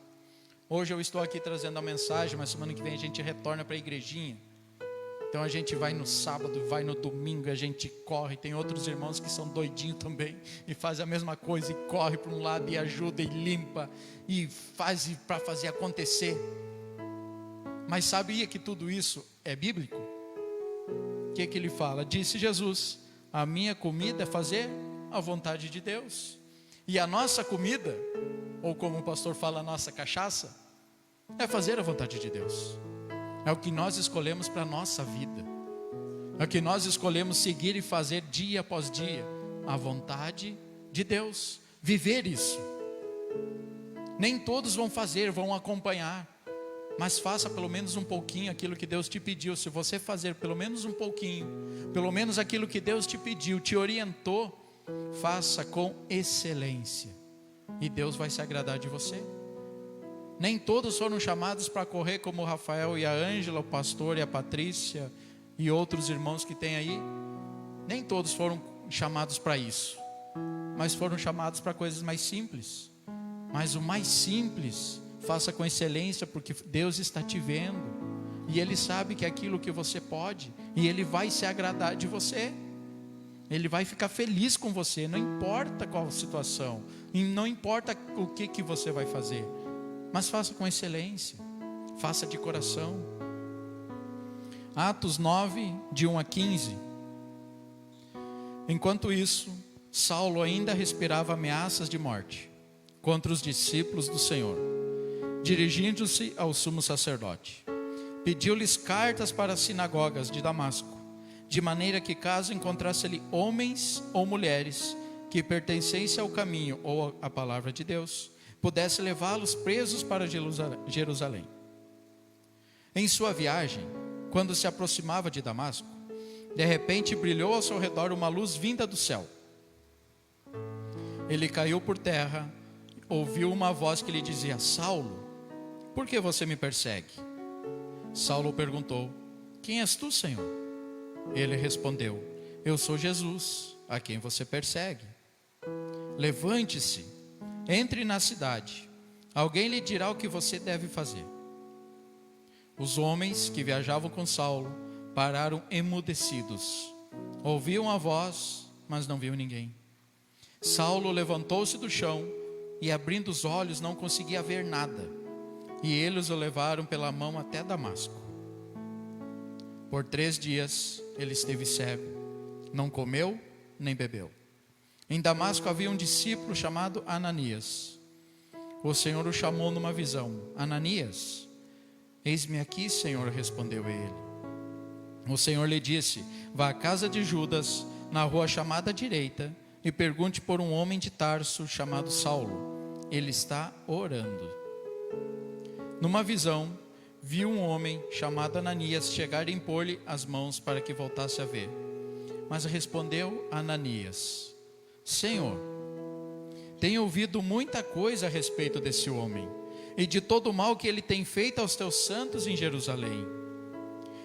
Hoje eu estou aqui trazendo a mensagem, mas semana que vem a gente retorna para a igrejinha. Então a gente vai no sábado, vai no domingo, a gente corre. Tem outros irmãos que são doidinhos também e fazem a mesma coisa, e corre para um lado e ajuda e limpa e faz para fazer acontecer. Mas sabia que tudo isso é bíblico? O que ele fala? Disse Jesus: a minha comida é fazer a vontade de Deus. E a nossa comida, ou como o pastor fala, a nossa cachaça, é fazer a vontade de Deus. É o que nós escolhemos para a nossa vida, é o que nós escolhemos seguir e fazer dia após dia, a vontade de Deus, viver isso. Nem todos vão fazer, vão acompanhar, mas faça pelo menos um pouquinho aquilo que Deus te pediu. Se você fazer pelo menos um pouquinho, pelo menos aquilo que Deus te pediu, te orientou, faça com excelência, e Deus vai se agradar de você. Nem todos foram chamados para correr como o Rafael e a Ângela, o pastor e a Patrícia e outros irmãos que tem aí. Nem todos foram chamados para isso, mas foram chamados para coisas mais simples. Mas o mais simples, faça com excelência, porque Deus está te vendo e Ele sabe que é aquilo que você pode, e Ele vai se agradar de você. Ele vai ficar feliz com você, não importa qual a situação, e não importa o que você vai fazer, mas faça com excelência, faça de coração. Atos 9, de 1 a 15. Enquanto isso, Saulo ainda respirava ameaças de morte contra os discípulos do Senhor. Dirigindo-se ao sumo sacerdote, pediu-lhes cartas para as sinagogas de Damasco, de maneira que, caso encontrasse ali homens ou mulheres que pertencessem ao caminho ou à palavra de Deus, pudesse levá-los presos para Jerusalém. Em sua viagem, quando se aproximava de Damasco, de repente brilhou ao seu redor uma luz vinda do céu. Ele caiu por terra, ouviu uma voz que lhe dizia: Saulo, por que você me persegue? Saulo perguntou: quem és tu, Senhor? Ele respondeu: eu sou Jesus, a quem você persegue. Levante-se, entre na cidade, alguém lhe dirá o que você deve fazer. Os homens que viajavam com Saulo pararam emudecidos. Ouviam a voz, mas não viam ninguém. Saulo levantou-se do chão e, abrindo os olhos, não conseguia ver nada. E eles o levaram pela mão até Damasco. Por 3 dias ele esteve cego, não comeu nem bebeu. Em Damasco havia um discípulo chamado Ananias. O Senhor o chamou numa visão: Ananias. Eis-me aqui, Senhor, respondeu ele. O Senhor lhe disse: vá à casa de Judas, na rua chamada direita, e pergunte por um homem de Tarso chamado Saulo. Ele está orando. Numa visão, viu um homem chamado Ananias chegar e impor-lhe as mãos para que voltasse a ver. Mas respondeu Ananias: Senhor, tenho ouvido muita coisa a respeito desse homem. e de todo o mal que ele tem feito aos teus santos em Jerusalém.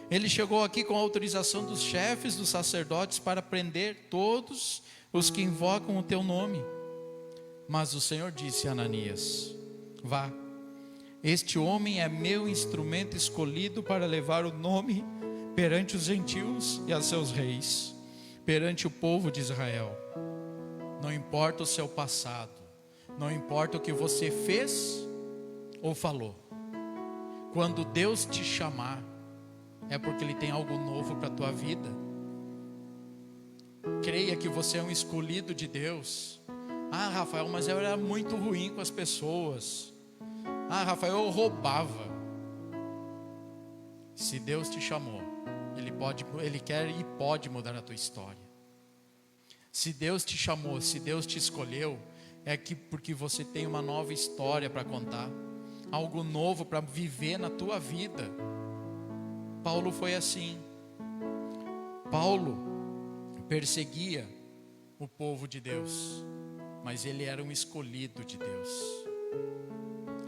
Ele chegou aqui com a autorização dos chefes dos sacerdotes para prender todos os que invocam o teu nome. Mas o Senhor disse a Ananias: vá, este homem é meu instrumento escolhido para levar o nome perante os gentios e a seus reis, perante o povo de Israel. Não importa o seu passado, não importa o que você fez ou falou, quando Deus te chamar, é porque Ele tem algo novo para a tua vida. Creia que você é um escolhido de Deus. Ah, Rafael, mas eu era muito ruim com as pessoas. Ah, Rafael, eu roubava. Se Deus te chamou, Ele quer e pode mudar a tua história. Se Deus te chamou, se Deus te escolheu, é porque você tem uma nova história para contar, algo novo para viver na tua vida. Paulo foi assim. Paulo perseguia o povo de Deus, mas ele era um escolhido de Deus.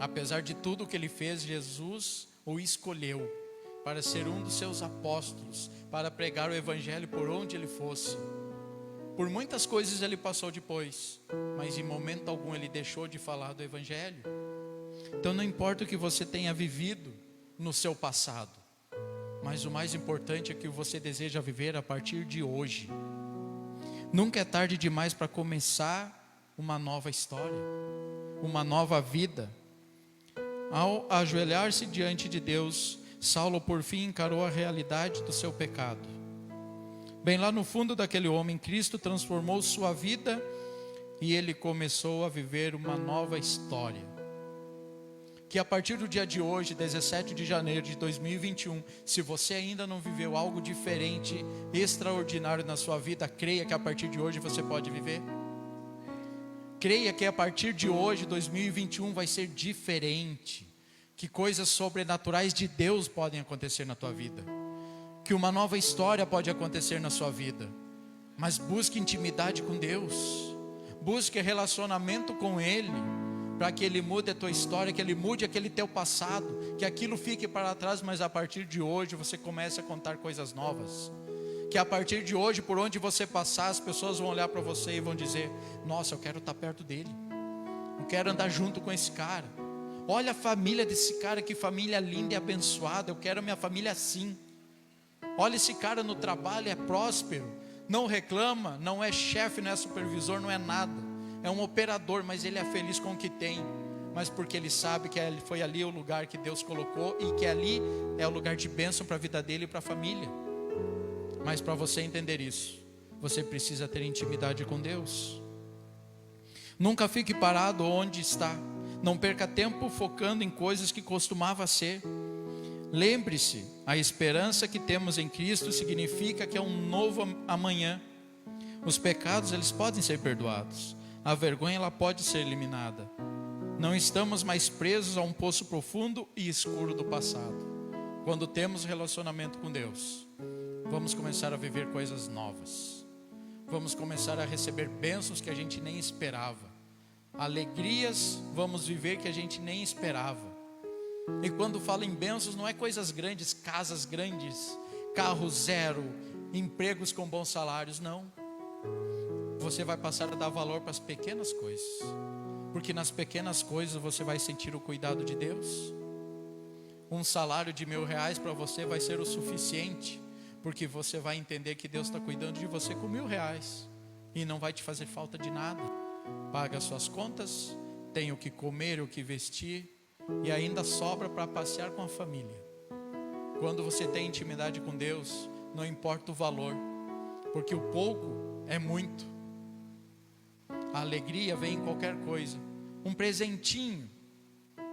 Apesar de tudo que ele fez, Jesus o escolheu para ser um dos seus apóstolos, para pregar o evangelho por onde ele fosse. Por muitas coisas ele passou depois, mas em momento algum ele deixou de falar do evangelho. Então não importa o que você tenha vivido no seu passado, mas o mais importante é que você deseja viver a partir de hoje. Nunca é tarde demais para começar uma nova história, uma nova vida. Ao ajoelhar-se diante de Deus, Saulo por fim encarou a realidade do seu pecado. Bem lá no fundo daquele homem, Cristo transformou sua vida e ele começou a viver uma nova história. Que a partir do dia de hoje, 17 de janeiro de 2021, se você ainda não viveu algo diferente, extraordinário na sua vida, creia que a partir de hoje você pode viver. Creia que a partir de hoje, 2021, vai ser diferente. Que coisas sobrenaturais de Deus podem acontecer na tua vida. Que uma nova história pode acontecer na sua vida. Mas busque intimidade com Deus. Busque relacionamento com Ele, para que Ele mude a tua história, que Ele mude aquele teu passado, que aquilo fique para trás, mas a partir de hoje você comece a contar coisas novas. Que a partir de hoje, por onde você passar, as pessoas vão olhar para você e vão dizer: nossa, eu quero estar perto dele, eu quero andar junto com esse cara. Olha a família desse cara, que família linda e abençoada, eu quero a minha família assim. Olha esse cara no trabalho, é próspero, não reclama, não é chefe, não é supervisor, não é nada, é um operador, mas ele é feliz com o que tem, mas porque ele sabe que foi ali o lugar que Deus colocou, e que ali é o lugar de bênção para a vida dele e para a família. Mas para você entender isso, você precisa ter intimidade com Deus. Nunca fique parado onde está, não perca tempo focando em coisas que costumava ser. Lembre-se, a esperança que temos em Cristo significa que é um novo amanhã. Os pecados, eles podem ser perdoados, a vergonha, ela pode ser eliminada. Não estamos mais presos a um poço profundo e escuro do passado. Quando temos relacionamento com Deus, vamos começar a viver coisas novas. Vamos começar a receber bênçãos que a gente nem esperava. Alegrias vamos viver que a gente nem esperava. E quando falo em bênçãos, não é coisas grandes, casas grandes, carro zero, empregos com bons salários, não. Você vai passar a dar valor para as pequenas coisas, porque nas pequenas coisas você vai sentir o cuidado de Deus. Um salário de R$1.000 para você vai ser o suficiente, porque você vai entender que Deus está cuidando de você com R$1.000 e não vai te fazer falta de nada. Paga suas contas, tem o que comer, o que vestir, e ainda sobra para passear com a família. Quando você tem intimidade com Deus, não importa o valor, porque o pouco é muito. A alegria vem em qualquer coisa. Um presentinho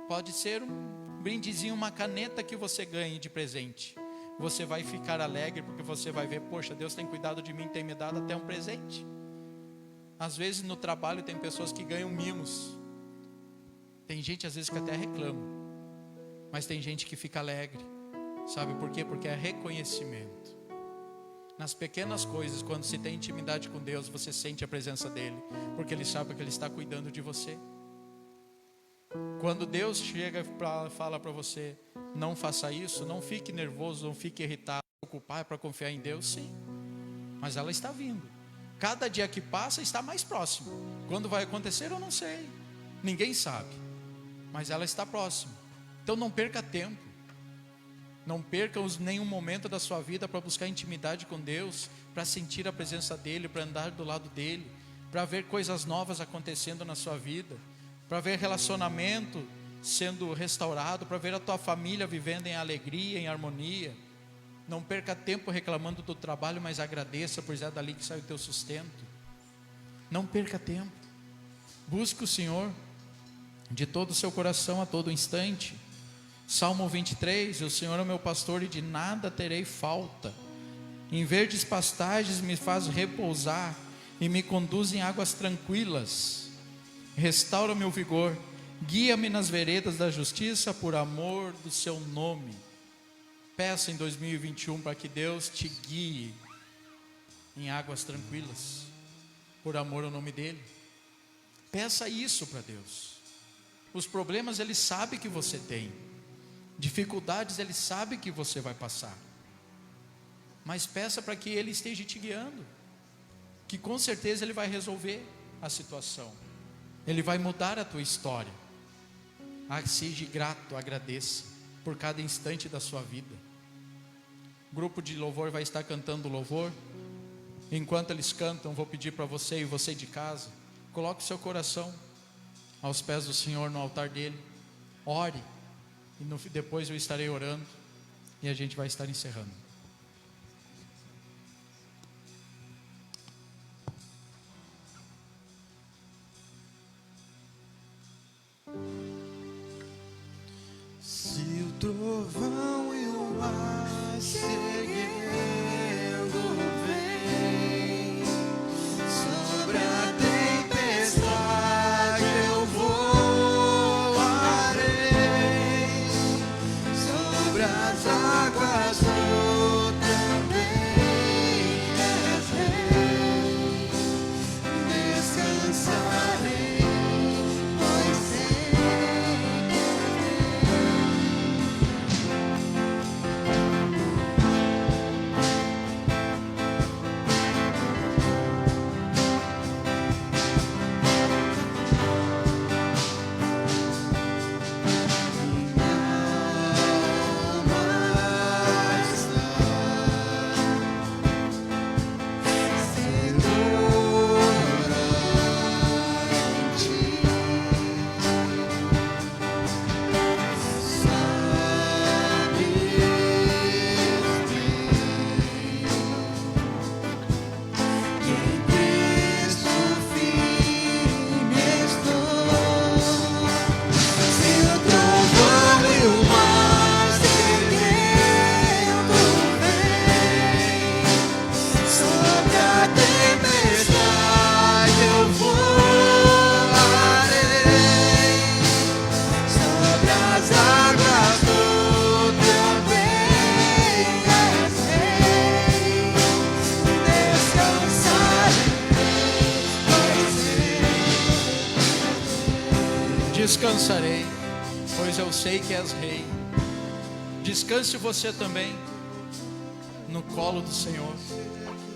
pode ser um brindezinho, uma caneta que você ganhe de presente. Você vai ficar alegre porque você vai ver: poxa, Deus tem cuidado de mim, tem me dado até um presente. Às vezes no trabalho tem pessoas que ganham mimos. Tem gente às vezes que até reclama, mas tem gente que fica alegre. Sabe por quê? Porque é reconhecimento. Nas pequenas coisas, quando se tem intimidade com Deus, você sente a presença dele, porque ele sabe que ele está cuidando de você. Quando Deus chega e fala para você, não faça isso, não fique nervoso, não fique irritado, preocupar para confiar em Deus, sim. Mas ela está vindo. Cada dia que passa está mais próximo. Quando vai acontecer eu não sei. Ninguém sabe. Mas ela está próxima. Então não perca tempo. Não perca nenhum momento da sua vida para buscar intimidade com Deus, para sentir a presença dEle, para andar do lado dEle, para ver coisas novas acontecendo na sua vida, para ver relacionamento sendo restaurado, para ver a tua família vivendo em alegria, em harmonia. Não perca tempo reclamando do trabalho, mas agradeça, pois é dali que sai o teu sustento. Não perca tempo. Busque o Senhor de todo o seu coração a todo instante. Salmo 23, o Senhor é o meu pastor e de nada terei falta. Em verdes pastagens me faz repousar e me conduz em águas tranquilas. Restaura meu vigor, guia-me nas veredas da justiça por amor do seu nome. Peça em 2021 para que Deus te guie em águas tranquilas, por amor ao nome dEle. Peça isso para Deus. Os problemas Ele sabe que você tem, dificuldades Ele sabe que você vai passar, mas peça para que Ele esteja te guiando, que com certeza Ele vai resolver a situação, Ele vai mudar a tua história. Seja grato, agradeça por cada instante da sua vida. O grupo de louvor vai estar cantando louvor. Enquanto eles cantam, vou pedir para você e você de casa, coloque o seu coração aos pés do Senhor, no altar dele. Ore, e depois eu estarei orando e a gente vai estar encerrando. Se o trovão e o mar seguindo vem, sobre a tempestade eu voarei, sobre as águas eu também és rei, descansarei, pois sei. Descansarei, pois eu sei que és rei. Descanse você também no colo do Senhor.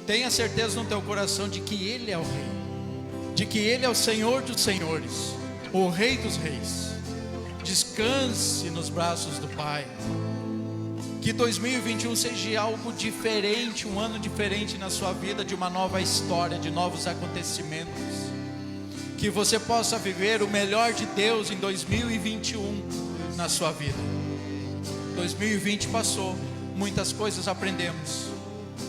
Tenha certeza no teu coração de que Ele é o rei, de que Ele é o Senhor dos senhores, o Rei dos reis. Descanse nos braços do Pai. Que 2021 seja algo diferente, um ano diferente na sua vida, de uma nova história, de novos acontecimentos. Que você possa viver o melhor de Deus em 2021 na sua vida. 2020 passou, muitas coisas aprendemos.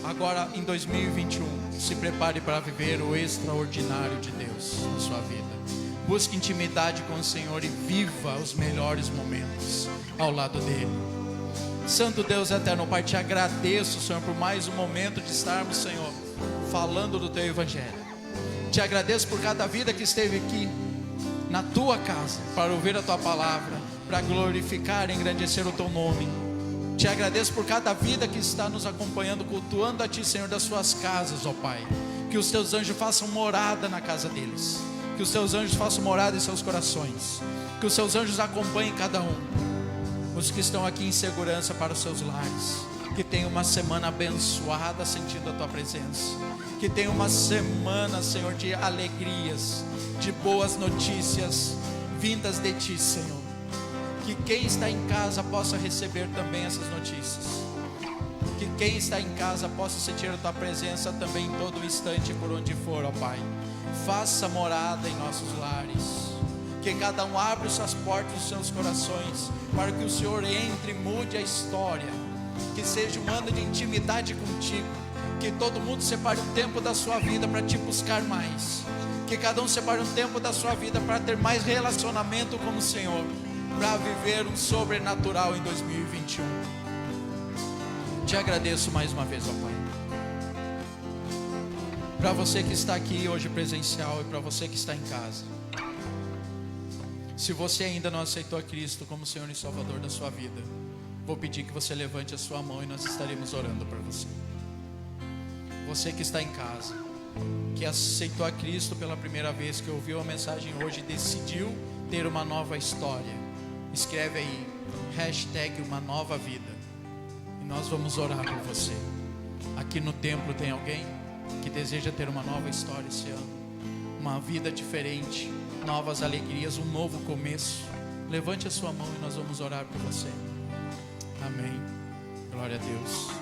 Agora em 2021, se prepare para viver o extraordinário de Deus na sua vida. Busque intimidade com o Senhor e viva os melhores momentos ao lado dEle. Santo Deus eterno, Pai, te agradeço, Senhor, por mais um momento de estarmos, Senhor, falando do Teu Evangelho. Te agradeço por cada vida que esteve aqui na Tua casa para ouvir a Tua palavra, para glorificar e engrandecer o Teu nome. Te agradeço por cada vida que está nos acompanhando, cultuando a Ti, Senhor, das suas casas, ó Pai. Que os Teus anjos façam morada na casa deles, que Que os seus anjos façam morada em seus corações. Que os seus anjos acompanhem cada um. Os que estão aqui em segurança para os seus lares. Que tenha uma semana abençoada sentindo a tua presença. Que tenha uma semana, Senhor, de alegrias, de boas notícias vindas de ti, Senhor. Que quem está em casa possa receber também essas notícias. Que quem está em casa possa sentir a tua presença também em todo instante, por onde for, ó Pai. Faça morada em nossos lares. Que cada um abra suas portas dos seus corações, para que o Senhor entre e mude a história. Que seja um ano de intimidade contigo. Que todo mundo separe um tempo da sua vida para te buscar mais. Que cada um separe um tempo da sua vida para ter mais relacionamento com o Senhor, para viver um sobrenatural em 2021. Te agradeço mais uma vez, ó Pai. Para você que está aqui hoje presencial e para você que está em casa, se você ainda não aceitou a Cristo como Senhor e Salvador da sua vida, vou pedir que você levante a sua mão e nós estaremos orando por você. Você que está em casa, que aceitou a Cristo pela primeira vez, que ouviu a mensagem hoje e decidiu ter uma nova história, escreve aí, #uma nova vida, e nós vamos orar por você. Aqui no templo tem alguém que deseja ter uma nova história esse ano, uma vida diferente, novas alegrias, um novo começo? Levante a sua mão e nós vamos orar por você. Amém. Glória a Deus.